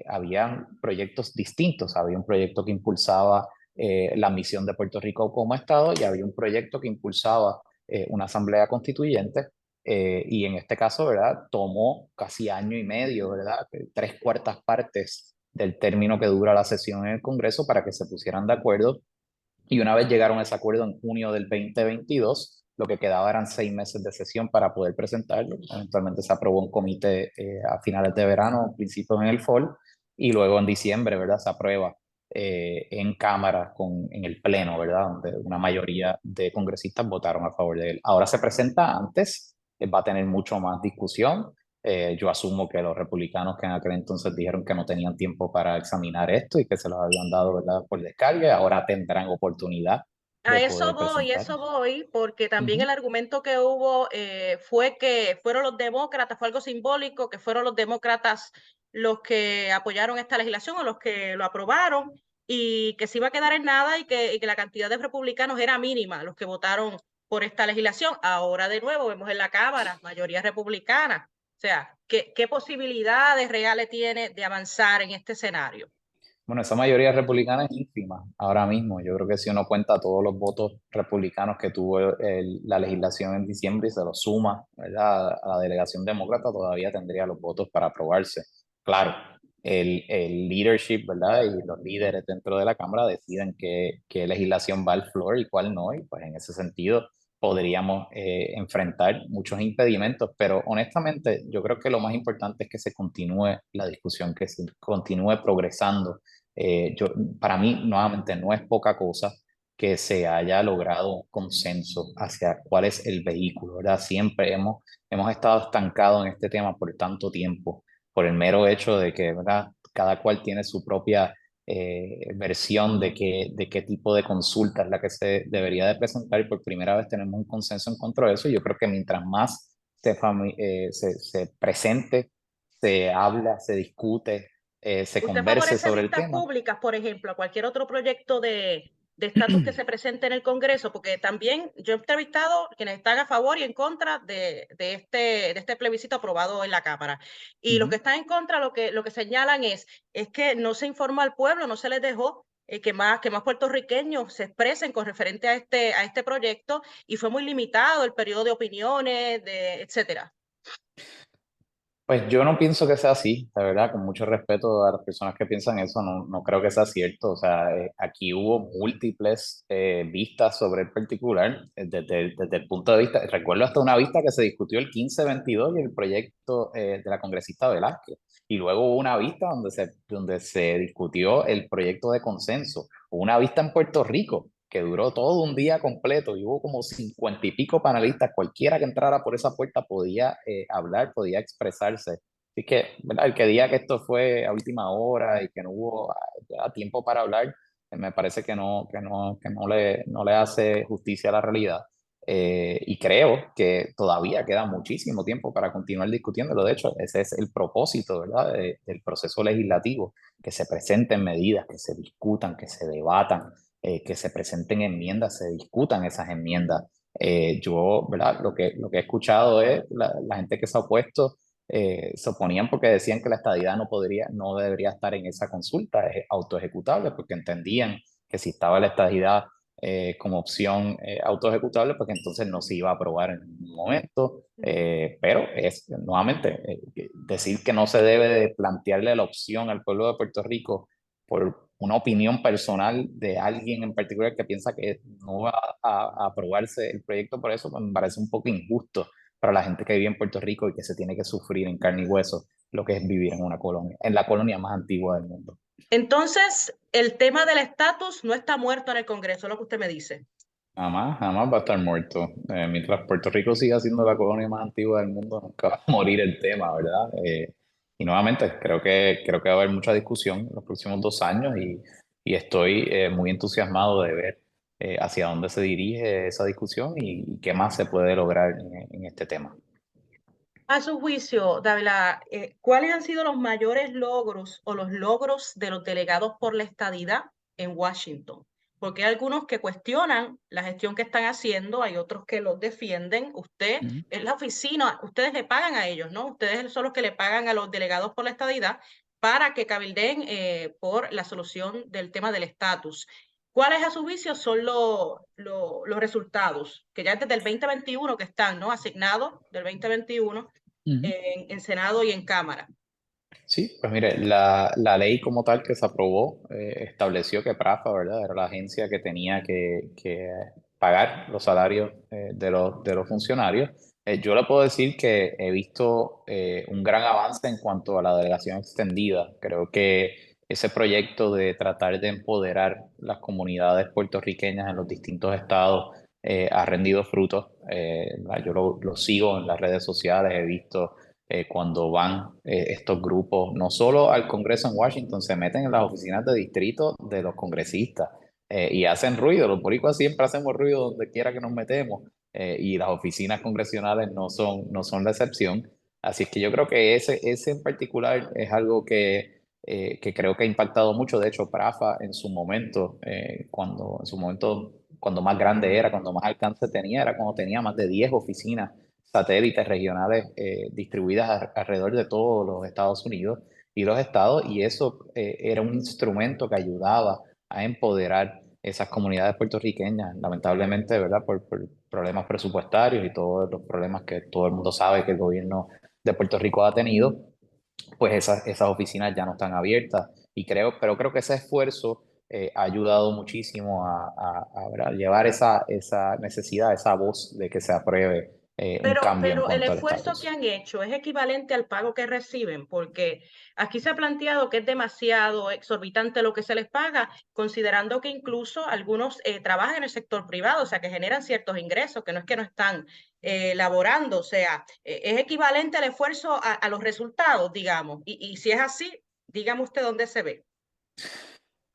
había proyectos distintos, había un proyecto que impulsaba la misión de Puerto Rico como Estado y había un proyecto que impulsaba una asamblea constituyente y en este caso, ¿verdad? Tomó casi año y medio, ¿verdad? Tres cuartas partes del término que dura la sesión en el Congreso para que se pusieran de acuerdo y una vez llegaron a ese acuerdo en junio del 2022, lo que quedaba eran 6 meses de sesión para poder presentarlo. Eventualmente se aprobó un comité a finales de verano, principios en el fall, y luego en diciembre, ¿verdad? Se aprueba en Cámara, en el Pleno, ¿verdad? Donde una mayoría de congresistas votaron a favor de él. Ahora se presenta antes, va a tener mucho más discusión. Yo asumo que los republicanos que en aquel entonces dijeron que no tenían tiempo para examinar esto y que se los habían dado, ¿verdad?, por descarga, y ahora tendrán oportunidad de poder presentar. Eso voy, porque también Ujú. el argumento que hubo fue que fueron los demócratas, fue algo simbólico, que fueron los demócratas los que apoyaron esta legislación o los que lo aprobaron y que se iba a quedar en nada y que la cantidad de republicanos era mínima, los que votaron por esta legislación. Ahora de nuevo vemos en la Cámara mayoría republicana. O sea, ¿qué posibilidades reales tiene de avanzar en este escenario? Bueno, esa mayoría republicana es ínfima ahora mismo. Yo creo que si uno cuenta todos los votos republicanos que tuvo la legislación en diciembre y se los suma, ¿verdad?, a la delegación demócrata, todavía tendría los votos para aprobarse. Claro, el leadership, ¿verdad?, y los líderes dentro de la Cámara deciden qué legislación va al floor y cuál no, y pues en ese sentido podríamos enfrentar muchos impedimentos, pero honestamente yo creo que lo más importante es que se continúe la discusión, que se continúe progresando. Para mí, nuevamente, no es poca cosa que se haya logrado un consenso hacia cuál es el vehículo, ¿verdad? Siempre hemos estado estancados en este tema por tanto tiempo, por el mero hecho de que, ¿verdad?, cada cual tiene su propia versión de qué tipo de consulta es la que se debería de presentar, y por primera vez tenemos un consenso en contra de eso. Yo creo que mientras más se presente, se habla, se discute, se ¿Usted converse favorece sobre el vistas tema. públicas, por ejemplo, a cualquier otro proyecto de estatus que se presente en el Congreso? Porque también yo he entrevistado quienes están a favor y en contra de este plebiscito aprobado en la Cámara. Y los que Ujú. están en contra lo que señalan es que no se informó al pueblo, no se les dejó que más puertorriqueños se expresen con referente a este proyecto y fue muy limitado el periodo de opiniones, etcétera. Pues yo no pienso que sea así, la verdad, con mucho respeto a las personas que piensan eso, no creo que sea cierto. O sea, aquí hubo múltiples vistas sobre el particular, desde el punto de vista, recuerdo hasta una vista que se discutió el 1522 y el proyecto de la congresista Velázquez, y luego hubo una vista donde se discutió el proyecto de consenso, hubo una vista en Puerto Rico que duró todo un día completo y hubo como 50 y pico panelistas. Cualquiera que entrara por esa puerta podía hablar, podía expresarse. Así que, ¿verdad?, el que diga que esto fue a última hora y que no hubo tiempo para hablar, me parece que no le hace justicia a la realidad. Y creo que todavía queda muchísimo tiempo para continuar discutiéndolo. De hecho, ese es el propósito, ¿verdad?, del proceso legislativo, que se presenten medidas, que se discutan, que se debatan, que se presenten enmiendas, se discutan esas enmiendas. Yo, ¿verdad?, lo que he escuchado es la gente que se ha opuesto, se oponían porque decían que la estadidad no debería estar en esa consulta, es autoejecutable, porque entendían que si estaba la estadidad como opción autoejecutable, pues que entonces no se iba a aprobar en ningún momento. Pero es, nuevamente, decir que no se debe de plantearle la opción al pueblo de Puerto Rico por una opinión personal de alguien en particular que piensa que no va a aprobarse el proyecto por eso, pues me parece un poco injusto para la gente que vive en Puerto Rico y que se tiene que sufrir en carne y hueso lo que es vivir en una colonia, en la colonia más antigua del mundo. Entonces, el tema del estatus no está muerto en el Congreso, es lo que usted me dice. Jamás, jamás va a estar muerto. Mientras Puerto Rico siga siendo la colonia más antigua del mundo, nunca va a morir el tema, ¿verdad? Y nuevamente, creo que va a haber mucha discusión en los próximos 2 años, y estoy muy entusiasmado de ver hacia dónde se dirige esa discusión y qué más se puede lograr en este tema. A su juicio, Davila, ¿cuáles han sido los mayores logros o los logros de los delegados por la estadidad en Washington? Porque hay algunos que cuestionan la gestión que están haciendo, hay otros que los defienden. Usted Ujú. es la oficina, ustedes le pagan a ellos, ¿no? Ustedes son los que le pagan a los delegados por la estadidad para que cabildeen por la solución del tema del estatus. ¿Cuáles a su juicio son los resultados? Que ya desde el 2021 que están, ¿no? Asignados del 2021 Ujú. en Senado y en Cámara. Sí, pues mire, la ley como tal que se aprobó estableció que PRAFA, ¿verdad?, era la agencia que tenía que pagar los salarios de los funcionarios. Yo le puedo decir que he visto un gran avance en cuanto a la delegación extendida. Creo que ese proyecto de tratar de empoderar las comunidades puertorriqueñas en los distintos estados ha rendido frutos. ¿Verdad? Yo lo sigo en las redes sociales, he visto cuando van estos grupos, no solo al Congreso en Washington, se meten en las oficinas de distrito de los congresistas y hacen ruido. Los boricuas siempre hacemos ruido donde quiera que nos metemos y las oficinas congresionales no son la excepción. Así es que yo creo que ese en particular es algo que creo que ha impactado mucho. De hecho, Prafa en su momento, cuando más grande era, cuando más alcance tenía, era cuando tenía más de 10 oficinas satélites regionales distribuidas alrededor de todos los Estados Unidos y los estados, y eso era un instrumento que ayudaba a empoderar esas comunidades puertorriqueñas, lamentablemente, ¿verdad? Por problemas presupuestarios y todos los problemas que todo el mundo sabe que el gobierno de Puerto Rico ha tenido, pues esas oficinas ya no están abiertas. Pero creo que ese esfuerzo ha ayudado muchísimo ¿verdad? Llevar esa necesidad, esa voz de que se apruebe un cambio en Pero el cuanto al esfuerzo que estatus. han hecho es equivalente al pago que reciben, porque aquí se ha planteado que es demasiado exorbitante lo que se les paga, considerando que incluso algunos trabajan en el sector privado, o sea, que generan ciertos ingresos, que no están laborando, o sea, es equivalente el esfuerzo a los resultados, digamos, y si es así, dígame usted dónde se ve.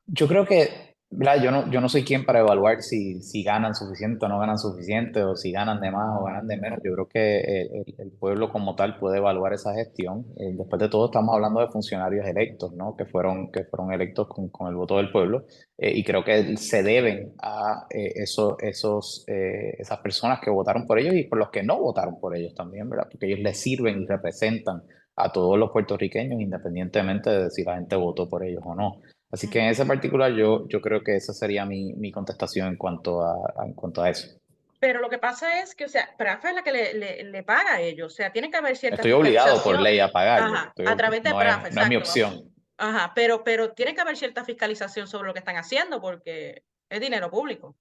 Yo creo que, ¿verdad? Yo no soy quien para evaluar si ganan suficiente o no ganan suficiente, o si ganan de más o ganan de menos. Yo creo que el pueblo como tal puede evaluar esa gestión. Después de todo, estamos hablando de funcionarios electos, ¿no? Que fueron electos con el voto del pueblo. Y creo que se deben a esas personas que votaron por ellos y por los que no votaron por ellos también, ¿verdad? Porque ellos les sirven y representan a todos los puertorriqueños, independientemente de si la gente votó por ellos o no. Así que en ese particular yo creo que esa sería mi contestación en cuanto a eso. Pero lo que pasa es que, o sea, PRAFA es la que le paga a ellos, o sea, tiene que haber cierta Estoy obligado por fiscalización, ley a pagarle. ajá, a través de PRAFA, No es mi exacto, vamos. opción. Ajá, pero tiene que haber cierta fiscalización sobre lo que están haciendo porque es dinero público.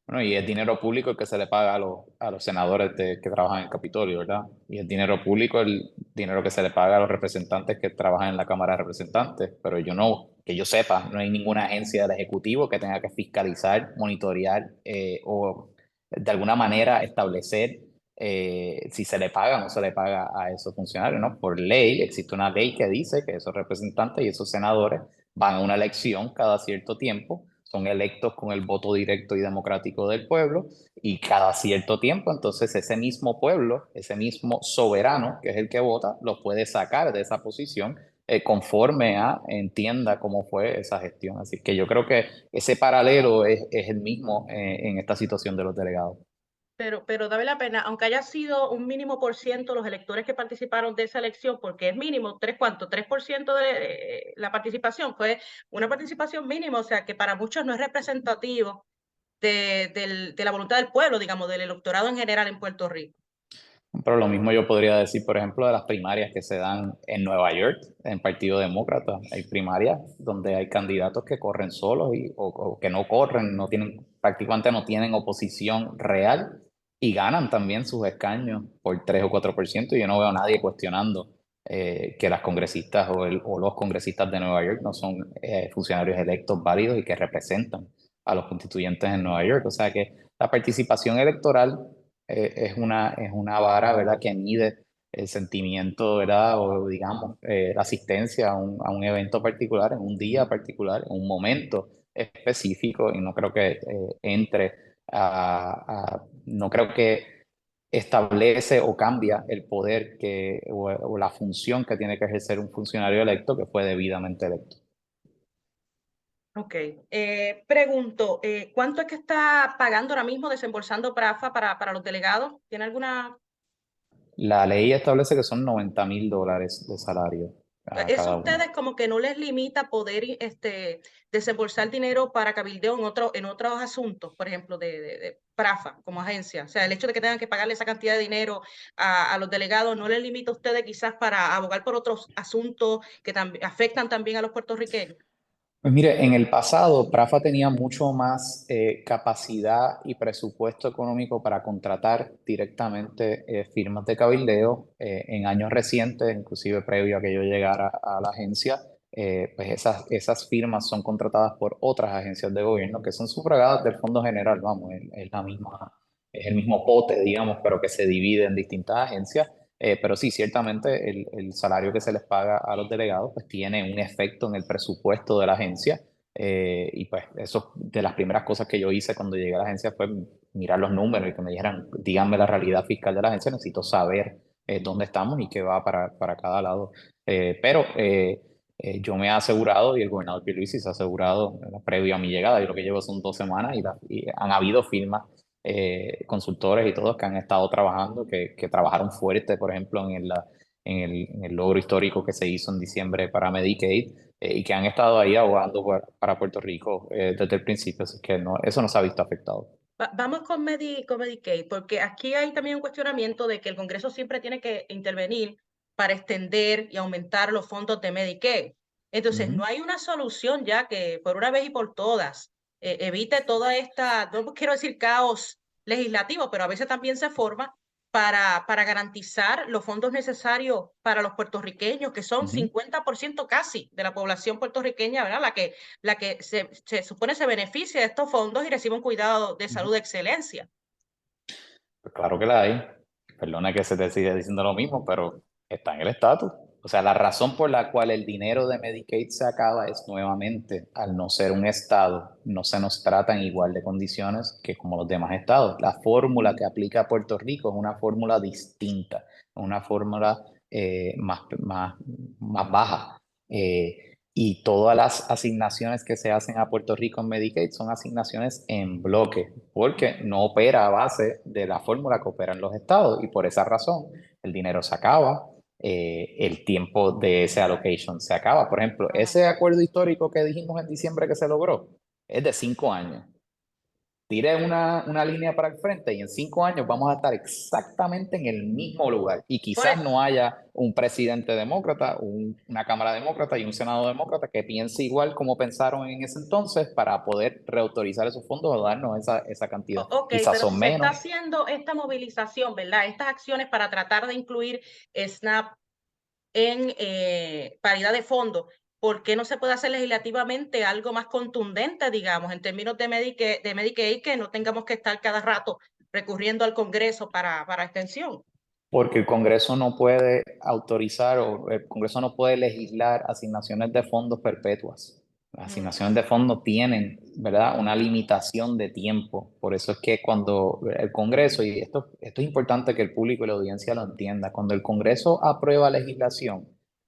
Bueno, y es dinero público el que se le paga a los senadores que trabajan en el Capitolio, ¿verdad? Y es dinero público el dinero que se le paga a los representantes que trabajan en la Cámara de Representantes. Pero que yo sepa, no hay ninguna agencia del Ejecutivo que tenga que fiscalizar, monitorear o de alguna manera establecer si se le paga o no se le paga a esos funcionarios, ¿no? Por ley, existe una ley que dice que esos representantes y esos senadores van a una elección cada cierto tiempo, son electos con el voto directo y democrático del pueblo y cada cierto tiempo entonces ese mismo pueblo, ese mismo soberano que es el que vota, lo puede sacar de esa posición conforme a entienda cómo fue esa gestión. Así que yo creo que ese paralelo es el mismo en esta situación de los delegados. Pero vale la pena, aunque haya sido un mínimo por ciento los electores que participaron de esa elección, porque es mínimo, ¿tres cuánto? 3% de la participación, fue una participación mínima, o sea que para muchos no es representativo de la voluntad del pueblo, digamos, del electorado en general en Puerto Rico. Pero lo mismo yo podría decir, por ejemplo, de las primarias que se dan en Nueva York, en el Partido Demócrata. Hay primarias donde hay candidatos que corren solos o que no corren, prácticamente no tienen oposición real y ganan también sus escaños por 3 o 4%. Y yo no veo a nadie cuestionando que las congresistas o los congresistas de Nueva York no son funcionarios electos válidos y que representan a los constituyentes en Nueva York. O sea que la participación electoral es una vara, ¿verdad? Que mide el sentimiento, ¿verdad? O digamos, la asistencia a un evento particular, en un día particular, en un momento específico, y no creo que no creo que establece o cambia el poder o la función que tiene que ejercer un funcionario electo que fue debidamente electo. Ok. Pregunto, ¿cuánto es que está pagando ahora mismo, desembolsando PRAFA para los delegados? ¿Tiene alguna? La ley establece que son $90,000 de salario a Eso a cada uno. ustedes como que no les limita poder desembolsar dinero para cabildeo en otros asuntos, por ejemplo, de PRAFA como agencia. O sea, el hecho de que tengan que pagarle esa cantidad de dinero a los delegados no les limita a ustedes quizás para abogar por otros asuntos que afectan también a los puertorriqueños. Pues mire, en el pasado, Prafa tenía mucho más capacidad y presupuesto económico para contratar directamente firmas de cabildeo. En años recientes, inclusive previo a que yo llegara a la agencia, pues esas firmas son contratadas por otras agencias de gobierno que son sufragadas del Fondo General, vamos, es el mismo pote, digamos, pero que se divide en distintas agencias Pero sí, ciertamente el salario que se les paga a los delegados pues tiene un efecto en el presupuesto de la agencia. Y pues eso, de las primeras cosas que yo hice cuando llegué a la agencia fue mirar los números y que me dijeran, díganme la realidad fiscal de la agencia, necesito saber dónde estamos y qué va para cada lado. Pero yo me he asegurado y el gobernador Pierluisi se ha asegurado previo a mi llegada, yo lo que llevo son 2 semanas y han habido firmas, consultores y todos que han estado trabajando, que trabajaron fuerte, por ejemplo, en el logro histórico que se hizo en diciembre para Medicaid, y que han estado ahí abogando para Puerto Rico desde el principio, así que no, eso no se ha visto afectado. Vamos con Medicaid, porque aquí hay también un cuestionamiento de que el Congreso siempre tiene que intervenir para extender y aumentar los fondos de Medicaid. Entonces, no Ujú. hay una solución ya que por una vez y por todas evite toda esta, no quiero decir caos legislativo, pero a veces también se forma para garantizar los fondos necesarios para los puertorriqueños, que son Ujú. 50% casi de la población puertorriqueña, ¿verdad? La que se supone se beneficia de estos fondos y recibe un cuidado de Ujú. salud de excelencia. Pues claro que la hay. Perdona que se te siga diciendo lo mismo, pero está en el estatus. O sea, la razón por la cual el dinero de Medicaid se acaba es nuevamente, al no ser un estado, no se nos trata en igual de condiciones que como los demás estados. La fórmula que aplica a Puerto Rico es una fórmula distinta, una fórmula más baja. Y todas las asignaciones que se hacen a Puerto Rico en Medicaid son asignaciones en bloque, porque no opera a base de la fórmula que operan los estados y por esa razón el dinero se acaba, el tiempo de ese allocation se acaba. Por ejemplo, Ajá. ese acuerdo histórico que dijimos en diciembre que se logró es de 5 años. Tire una línea para el frente y en 5 años vamos a estar exactamente en el mismo lugar. Y Por, quizás e- no haya un presidente demócrata, una Cámara demócrata y un Senado demócrata que piense igual como pensaron en ese entonces para poder reautorizar esos fondos o darnos esa cantidad. ok, Quizás pero si son se está menos, haciendo esta movilización, ¿verdad? Estas acciones para tratar de incluir SNAP en paridad de fondos, ¿por qué no se puede hacer legislativamente algo más contundente, digamos, en términos de Medicaid, que no tengamos que estar cada rato recurriendo al Congreso para extensión? porque el Congreso no puede autorizar o el Congreso no puede legislar asignaciones de fondos perpetuas. Las Mm. asignaciones de fondos tienen, ¿verdad?, una limitación de tiempo. Por eso es que cuando el Congreso, y esto es importante que el público y la audiencia lo entienda, cuando el Congreso aprueba legislación,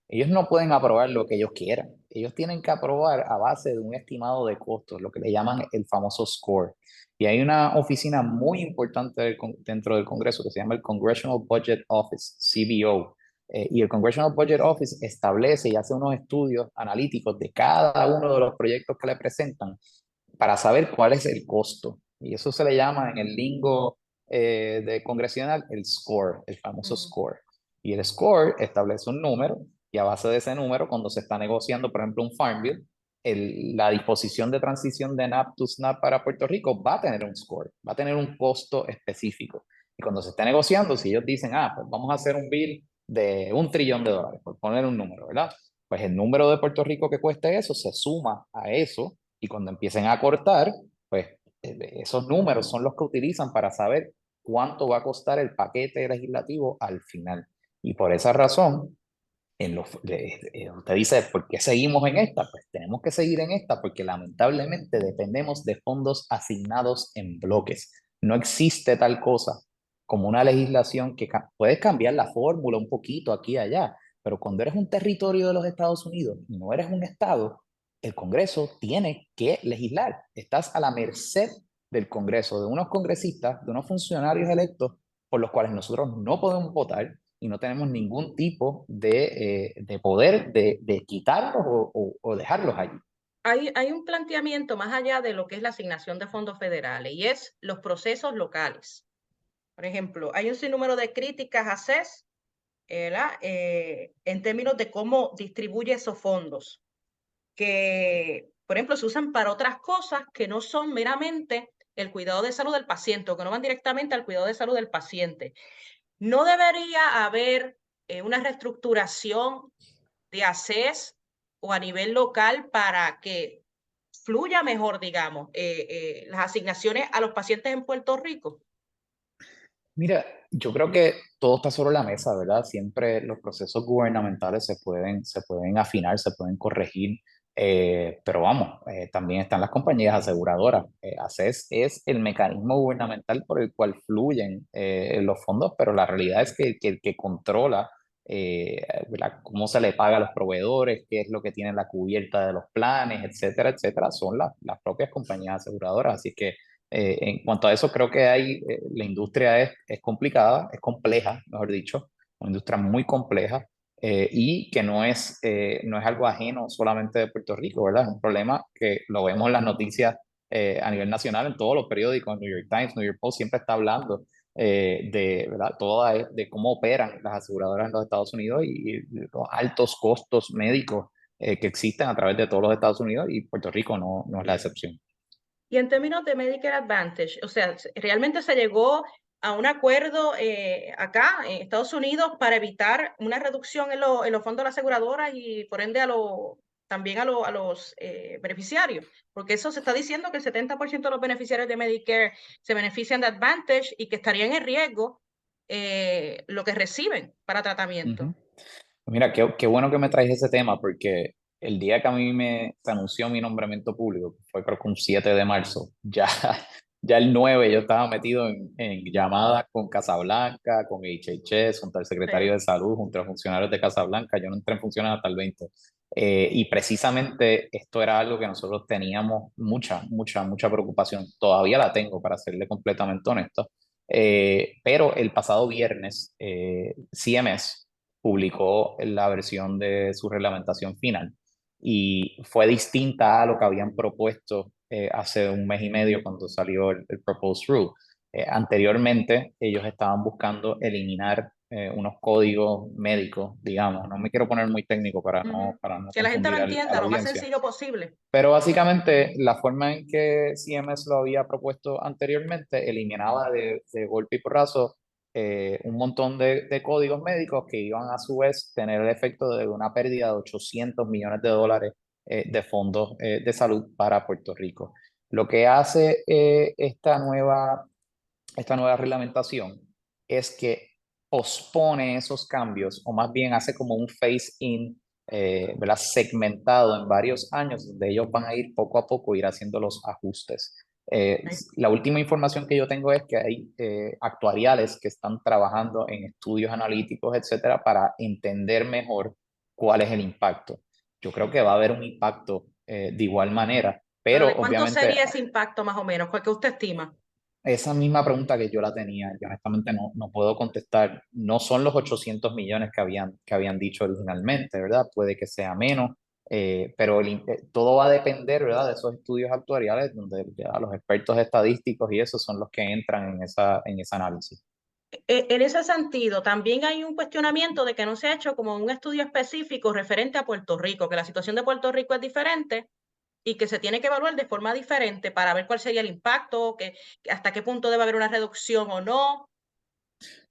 ellos no pueden aprobar lo que ellos quieran. Ellos tienen que aprobar a base de un estimado de costos, lo que le llaman el famoso score. Y hay una oficina muy importante dentro del Congreso que se llama el Congressional Budget Office, CBO. Y el Congressional Budget Office establece y hace unos estudios analíticos de cada uno de los proyectos que le presentan para saber cuál es el costo. Y eso se le llama en el lingo de congresional el score, el famoso Ujú. score. Y el score establece un número y a base de ese número, cuando se está negociando, por ejemplo, un Farm Bill, la disposición de transición de NAP to SNAP para Puerto Rico va a tener un score, va a tener un costo específico. Y cuando se esté negociando, si ellos dicen, pues vamos a hacer un bill de $1 trillón, por poner un número, ¿verdad? Pues el número de Puerto Rico que cueste eso se suma a eso y cuando empiecen a cortar, pues esos números son los que utilizan para saber cuánto va a costar el paquete legislativo al final. Y por esa razón, usted dice, ¿por qué seguimos en esta? Pues tenemos que seguir en esta porque lamentablemente dependemos de fondos asignados en bloques. No existe tal cosa como una legislación que puedes cambiar la fórmula un poquito aquí y allá, pero cuando eres un territorio de los Estados Unidos y no eres un estado, el Congreso tiene que legislar. Estás a la merced del Congreso, de unos congresistas, de unos funcionarios electos por los cuales nosotros no podemos votar y no tenemos ningún tipo de poder de quitarlos o dejarlos allí. Hay un planteamiento más allá de lo que es la asignación de fondos federales y es los procesos locales. Por ejemplo, hay un sinnúmero de críticas a CES, ¿verdad? En términos de cómo distribuye esos fondos, que, por ejemplo, se usan para otras cosas que no son meramente el cuidado de salud del paciente o que no van directamente al cuidado de salud del paciente. ¿No debería haber una reestructuración de ACES o a nivel local para que fluya mejor, digamos, las asignaciones a los pacientes en Puerto Rico? Mira, yo creo que todo está sobre la mesa, ¿verdad? Siempre los procesos gubernamentales se pueden afinar, se pueden corregir, pero vamos, también están las compañías aseguradoras. ACES es el mecanismo gubernamental por el cual fluyen los fondos, pero la realidad es que el que controla ¿verdad? Cómo se le paga a los proveedores, qué es lo que tiene la cubierta de los planes, etcétera, etcétera, son las propias compañías aseguradoras. Así que en cuanto a eso, creo que la industria es complicada, es compleja, mejor dicho, una industria muy compleja y que no es algo ajeno solamente de Puerto Rico, ¿verdad? Es un problema que lo vemos en las noticias a nivel nacional, en todos los periódicos, New York Times, New York Post, siempre está hablando ¿verdad? De cómo operan las aseguradoras en los Estados Unidos y los altos costos médicos que existen a través de todos los Estados Unidos y Puerto Rico no es la excepción. Y en términos de Medicare Advantage, o sea, realmente se llegó a un acuerdo acá en Estados Unidos para evitar una reducción en los fondos de las aseguradoras y por ende también a los beneficiarios, porque eso se está diciendo que el 70% de los beneficiarios de Medicare se benefician de Advantage y que estarían en riesgo lo que reciben para tratamiento. Ujú. Mira, qué bueno que me traes ese tema, porque el día que a mí se anunció mi nombramiento público, que fue creo que un 7 de marzo, ya, ya el 9 yo estaba metido en llamadas con Casablanca, con HHS, junto al secretario Sí. de Salud, junto a los funcionarios de Casablanca. Yo no entré en funciones hasta el 20. Y precisamente esto era algo que nosotros teníamos mucha preocupación. Todavía la tengo, para serle completamente honesto. Pero el pasado viernes, CMS publicó la versión de su reglamentación final y fue distinta a lo que habían propuesto hace un mes y medio cuando salió el Proposed Rule. Anteriormente, ellos estaban buscando eliminar unos códigos médicos, digamos. No me quiero poner muy técnico Ujú. para no Que la gente lo confundir a entienda la lo más audiencia. sencillo posible. Pero básicamente la forma en que CMS lo había propuesto anteriormente eliminaba de golpe y porrazo un montón de códigos médicos que iban a su vez tener el efecto de una pérdida de 800 millones de dólares de fondos de salud para Puerto Rico. Lo que hace esta nueva reglamentación es que pospone esos cambios, o más bien hace como un phase-in, ¿verdad? Segmentado en varios años, donde ellos van a ir poco a poco, ir haciendo los ajustes. ¿Ok? La última información que yo tengo es que hay actuariales que están trabajando en estudios analíticos, etcétera, para entender mejor cuál es el impacto. Yo creo que va a haber un impacto de igual manera, Pero pero ¿de cuánto obviamente sería ese impacto más o menos? ¿Cuál que usted estima? esa misma pregunta que yo la tenía, y honestamente no puedo contestar. No son los 800 millones que habían dicho originalmente, ¿verdad? Puede que sea menos, pero todo va a depender, ¿verdad? De esos estudios actuariales donde ya los expertos estadísticos y eso son los que entran en ese análisis. En ese sentido, también hay un cuestionamiento de que no se ha hecho como un estudio específico referente a Puerto Rico, que la situación de Puerto Rico es diferente y que se tiene que evaluar de forma diferente para ver cuál sería el impacto, que hasta qué punto debe haber una reducción o no.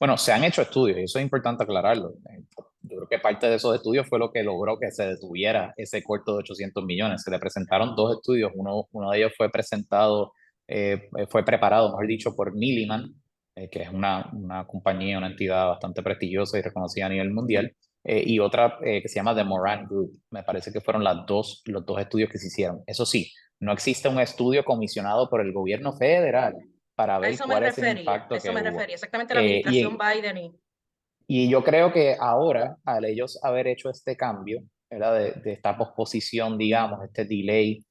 Bueno, se han hecho estudios y eso es importante aclararlo. Yo creo que parte de esos estudios fue lo que logró que se detuviera ese corto de 800 millones. Se le presentaron dos estudios. Uno de ellos fue preparado, mejor dicho, por Milliman, que es una compañía, una entidad bastante prestigiosa y reconocida a nivel mundial, y otra que se llama The Moran Group. Me parece que fueron los dos estudios que se hicieron. Eso sí, no existe un estudio comisionado por el gobierno federal para A ver eso me cuál es el refería, a impacto eso que me hubo. refería, exactamente la Eh, administración y, Biden y y yo creo que ahora, al ellos haber hecho este cambio, ¿verdad? De esta posposición, digamos, este delay,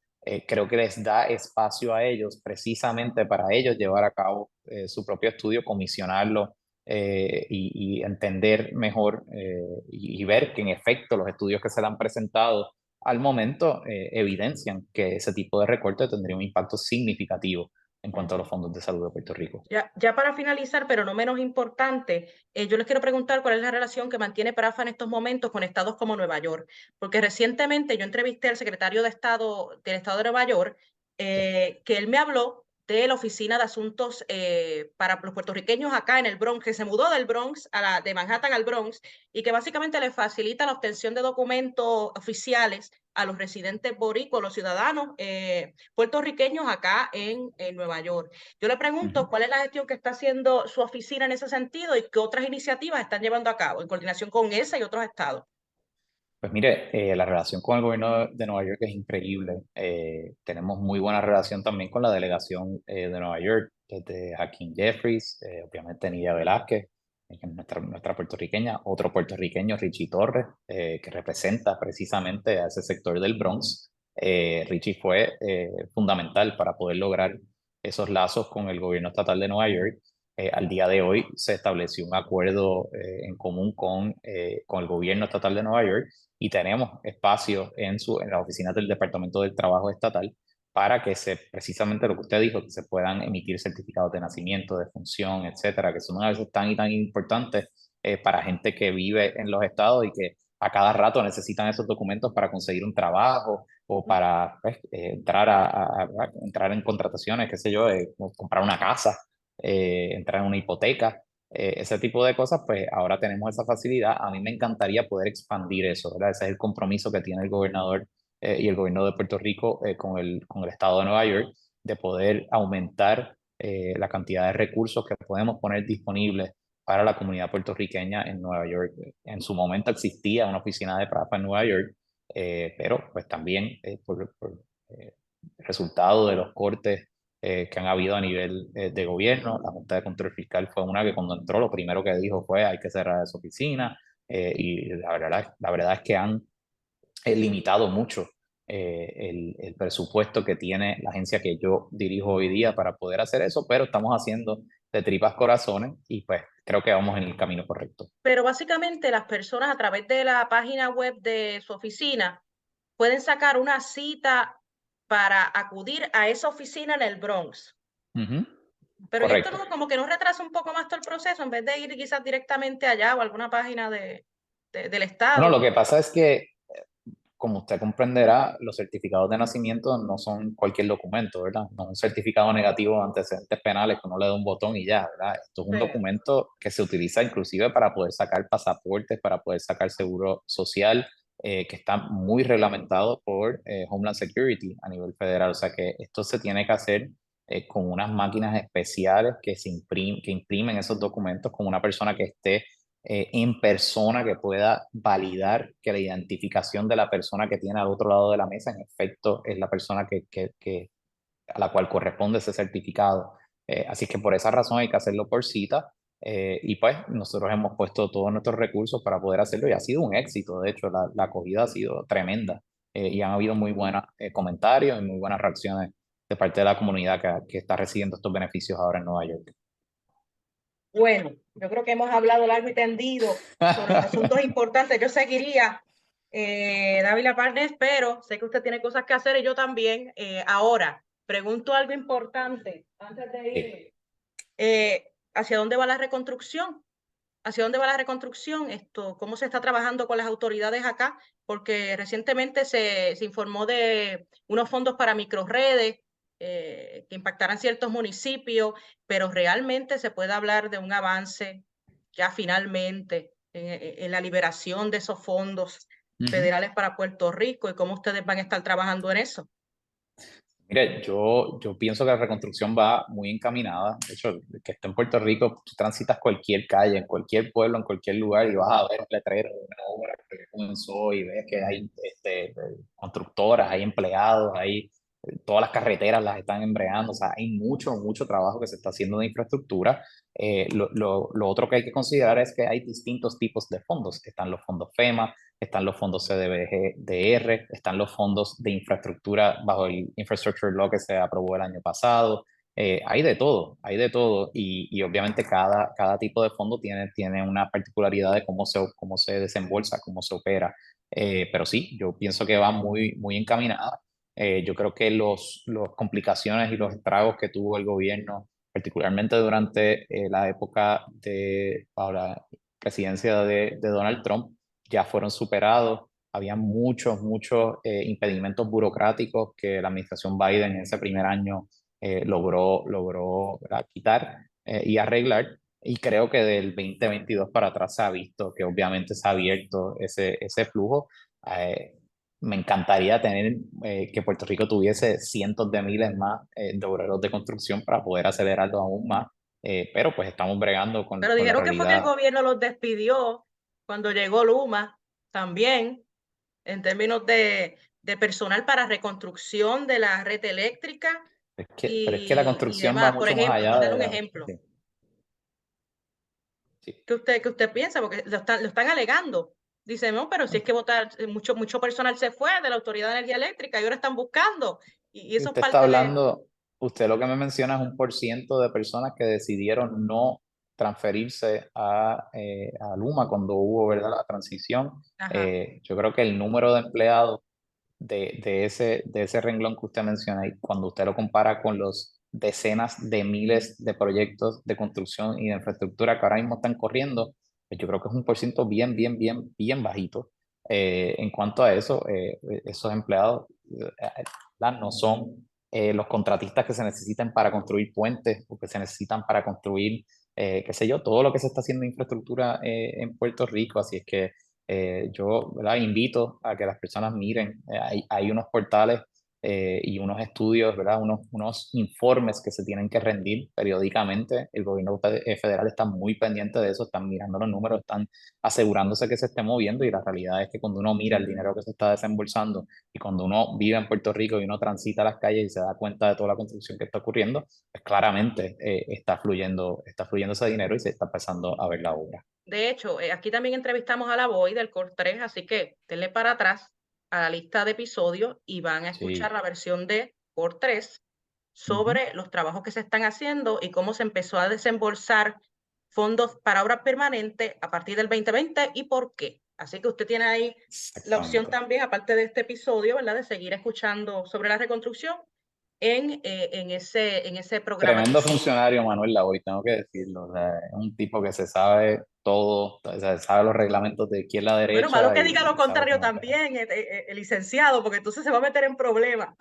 creo que les da espacio a ellos precisamente para ellos llevar a cabo su propio estudio, comisionarlo y entender mejor y ver que en efecto los estudios que se le han presentado al momento evidencian que ese tipo de recorte tendría un impacto significativo en cuanto a los ujú. fondos de salud de Puerto Rico. Ya para finalizar, pero no menos importante, yo les quiero preguntar cuál es la relación que mantiene PRAFA en estos momentos con estados como Nueva York, porque recientemente yo entrevisté al secretario de Estado del Estado de Nueva York, que él me habló de la Oficina de Asuntos para los puertorriqueños acá en el Bronx, que se mudó del Bronx, de Manhattan al Bronx, y que básicamente le facilita la obtención de documentos oficiales a los residentes boricuas, los ciudadanos puertorriqueños acá en Nueva York. Yo le pregunto cuál es la gestión que está haciendo su oficina en ese sentido y qué otras iniciativas están llevando a cabo en coordinación con esa y otros estados. Pues mire, la relación con el gobierno de Nueva York es increíble. Tenemos muy buena relación también con la delegación de Nueva York, desde Hakeem Jeffries, obviamente Nidia Velázquez, que es nuestra puertorriqueña, otro puertorriqueño, Richie Torres, que representa precisamente a ese sector del Bronx. Richie fue fundamental para poder lograr esos lazos con el gobierno estatal de Nueva York. Al día de hoy se estableció un acuerdo en común con el gobierno estatal de Nueva York y tenemos espacio en las oficinas del Departamento del Trabajo Estatal para que precisamente lo que usted dijo, que se puedan emitir certificados de nacimiento, de función, etcétera, que son a veces tan y tan importantes para gente que vive en los estados y que a cada rato necesitan esos documentos para conseguir un trabajo o para pues, entrar en contrataciones, qué sé yo, comprar una casa, entrar en una hipoteca, ese tipo de cosas, pues ahora tenemos esa facilidad. A mí me encantaría poder expandir eso, ¿verdad? Ese es el compromiso que tiene el gobernador y el gobierno de Puerto Rico con el estado de Nueva York, de poder aumentar la cantidad de recursos que podemos poner disponibles para la comunidad puertorriqueña en Nueva York. En su momento existía una oficina de PRAPA en Nueva York, pero pues también por resultado de los cortes que han habido a nivel de gobierno. La Junta de Control Fiscal fue una que cuando entró lo primero que dijo fue hay que cerrar esa oficina y la verdad es que han limitado mucho el presupuesto que tiene la agencia que yo dirijo hoy día para poder hacer eso, pero estamos haciendo de tripas corazones y pues creo que vamos en el camino correcto. Pero básicamente las personas a través de la página web de su oficina pueden sacar una cita para acudir a esa oficina en el Bronx. Ujú. Pero y esto Correcto. no, como que no retrasa un poco más todo el proceso en vez de ir quizás directamente allá o a alguna página del Bueno, lo estado. que pasa es que como usted comprenderá, los certificados de nacimiento no son cualquier documento, ¿verdad? No es un certificado negativo de antecedentes penales que uno le da un botón y ya, ¿verdad? Esto es un Sí. documento que se utiliza inclusive para poder sacar pasaportes, para poder sacar seguro social, que está muy reglamentado por Homeland Security a nivel federal. O sea que esto se tiene que hacer con unas máquinas especiales que imprimen esos documentos con una persona que esté en persona que pueda validar que la identificación de la persona que tiene al otro lado de la mesa, en efecto, es la persona a la cual corresponde ese certificado. Así que por esa razón hay que hacerlo por cita. Y pues nosotros hemos puesto todos nuestros recursos para poder hacerlo y ha sido un éxito. De hecho, la acogida ha sido tremenda y han habido muy buenos comentarios y muy buenas reacciones de parte de la comunidad que está recibiendo estos beneficios ahora en Nueva York. Bueno, yo creo que hemos hablado largo y tendido sobre los asuntos importantes. Yo seguiría, Dávila Partners, pero sé que usted tiene cosas que hacer y yo también. Ahora, pregunto algo importante antes de Sí. irme. ¿Hacia dónde va la reconstrucción? ¿Hacia dónde va la reconstrucción? ¿Cómo se está trabajando con las autoridades acá? Porque recientemente se informó de unos fondos para microredes que impactarán ciertos municipios, pero realmente se puede hablar de un avance ya finalmente en la liberación de esos fondos Ujú. federales para Puerto Rico y cómo ustedes van a estar trabajando en eso. Mire, yo pienso que la reconstrucción va muy encaminada. De hecho, el que esté en Puerto Rico, tú transitas cualquier calle, en cualquier pueblo, en cualquier lugar y vas a ver un letrero de una obra que comenzó y ves que hay constructoras, hay empleados, hay todas las carreteras las están embreando. O sea, hay mucho trabajo que se está haciendo de infraestructura. Lo otro que hay que considerar es que hay distintos tipos de fondos. Están los fondos FEMA, están los fondos CDBGDR, están los fondos de infraestructura bajo el Infrastructure Law que se aprobó el año pasado. Hay de todo y obviamente cada tipo de fondo tiene una particularidad de cómo se desembolsa, cómo se opera. Pero sí, yo pienso que va muy encaminada. Yo creo que las complicaciones y los estragos que tuvo el gobierno, particularmente durante la época de la presidencia de Donald Trump, ya fueron superados. Había muchos impedimentos burocráticos que la administración Biden en ese primer año logró ¿verdad? Quitar y arreglar. Y creo que del 2022 para atrás se ha visto que obviamente se ha abierto ese flujo. Eh, me encantaría tener que Puerto Rico tuviese cientos de miles más de obreros de construcción para poder acelerarlo aún más, pero pues estamos bregando Pero con la dijeron que fue que el realidad. gobierno los despidió cuando llegó Luma también, en términos de personal para reconstrucción de la red eléctrica Pero es que la y construcción va demás. Por mucho más ejemplo, allá por de darle un la... ejemplo. Sí, sí. ¿Qué usted piensa? Porque lo están alegando. Dice, no, pero si es que mucho personal se fue de la Autoridad de Energía Eléctrica y ahora están buscando. Y eso es Usted está parte de... hablando, usted lo que me menciona es 1% de personas que decidieron no transferirse a Luma cuando hubo, ¿verdad?, la transición. Ajá. Yo creo que el número de empleados de ese renglón que usted menciona, y cuando usted lo compara con los decenas de miles de proyectos de construcción y de infraestructura que ahora mismo están corriendo, pues yo creo que es 1% bien bajito. En cuanto a eso, esos empleados no son los contratistas que se necesitan para construir puentes o que se necesitan para construir, qué sé yo, todo lo que se está haciendo en infraestructura en Puerto Rico. Así es que yo, ¿verdad?, invito a que las personas miren, hay unos portales y unos estudios, ¿verdad?, unos informes que se tienen que rendir periódicamente. El gobierno federal está muy pendiente de eso, están mirando los números, están asegurándose que se esté moviendo, y la realidad es que cuando uno mira el dinero que se está desembolsando y cuando uno vive en Puerto Rico y uno transita las calles y se da cuenta de toda la construcción que está ocurriendo, pues claramente está fluyendo ese dinero y se está empezando a ver la obra. De hecho, aquí también entrevistamos a la Voy del Core 3, así que denle para atrás a la lista de episodios y van a escuchar Sí. la versión de Core 3 Ujú. sobre los trabajos que se están haciendo y cómo se empezó a desembolsar fondos para obras permanentes a partir del 2020 y por qué. Así que usted tiene ahí la opción Exactamente. también, aparte de este episodio, ¿verdad?, de seguir escuchando sobre la reconstrucción en ese programa que Tremendo hicimos. funcionario Manuel Lavoy, tengo que decirlo. O sea, es un tipo que se sabe todo, o sea, sabe los reglamentos de izquierda a Bueno, malo derecha que diga lo y sabe contrario cómo operar. también, el licenciado, porque entonces se va a meter en problemas.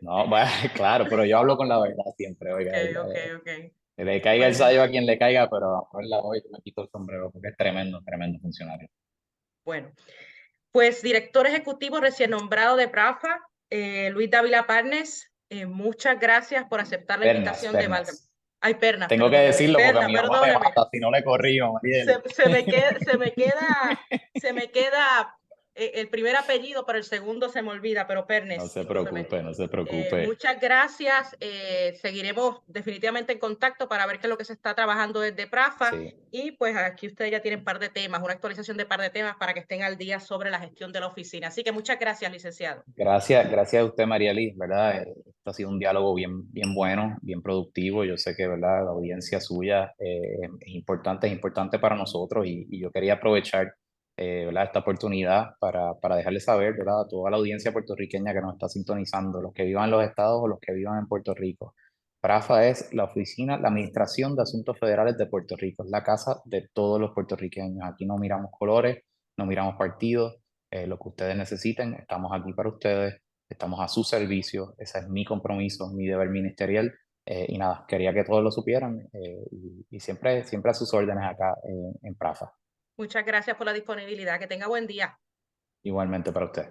No, bueno, claro, pero yo hablo con la verdad siempre, oiga. Okey, okey, okey. Que le caiga el Bueno, sayo a quien le caiga, pero a Manuel Lavoy me quito el sombrero porque es tremendo funcionario. bueno. Pues, director ejecutivo recién nombrado de PRAFA, Luis Dávila Parnes, muchas gracias por aceptar la Pernas, invitación de Válgame. pernas. Ay, Pernas, Tengo que perdóneme, decirlo porque Pernas, mi mamá me perdóneme. mata si no le corrijo, Marieli. Se me queda el primer apellido, pero el segundo se me olvida, pero No Pernes, se discúlpeme. preocupe, no se preocupe. Muchas gracias. Seguiremos definitivamente en contacto para ver qué es lo que se está trabajando desde PRAFA. Sí. Y pues aquí ustedes ya tienen par de temas, una actualización de par de temas para que estén al día sobre la gestión de la oficina. Así que muchas gracias, licenciado. Gracias a usted, María Liz, ¿verdad? Esto ha sido un diálogo bien bueno, bien productivo. Yo sé que, ¿verdad?, la audiencia suya es importante para nosotros, y yo quería aprovechar, ¿verdad?, esta oportunidad para dejarle saber, ¿verdad?, a toda la audiencia puertorriqueña que nos está sintonizando, los que vivan en los estados o los que vivan en Puerto Rico. PRAFA es la oficina, la Administración de Asuntos Federales de Puerto Rico, es la casa de todos los puertorriqueños. Aquí no miramos colores, no miramos partidos. Lo que ustedes necesiten, estamos aquí para ustedes, estamos a su servicio, ese es mi compromiso, mi deber ministerial, y nada, quería que todos lo supieran, y siempre a sus órdenes acá en PRAFA. Muchas gracias por la disponibilidad. Que tenga buen día. Igualmente para usted.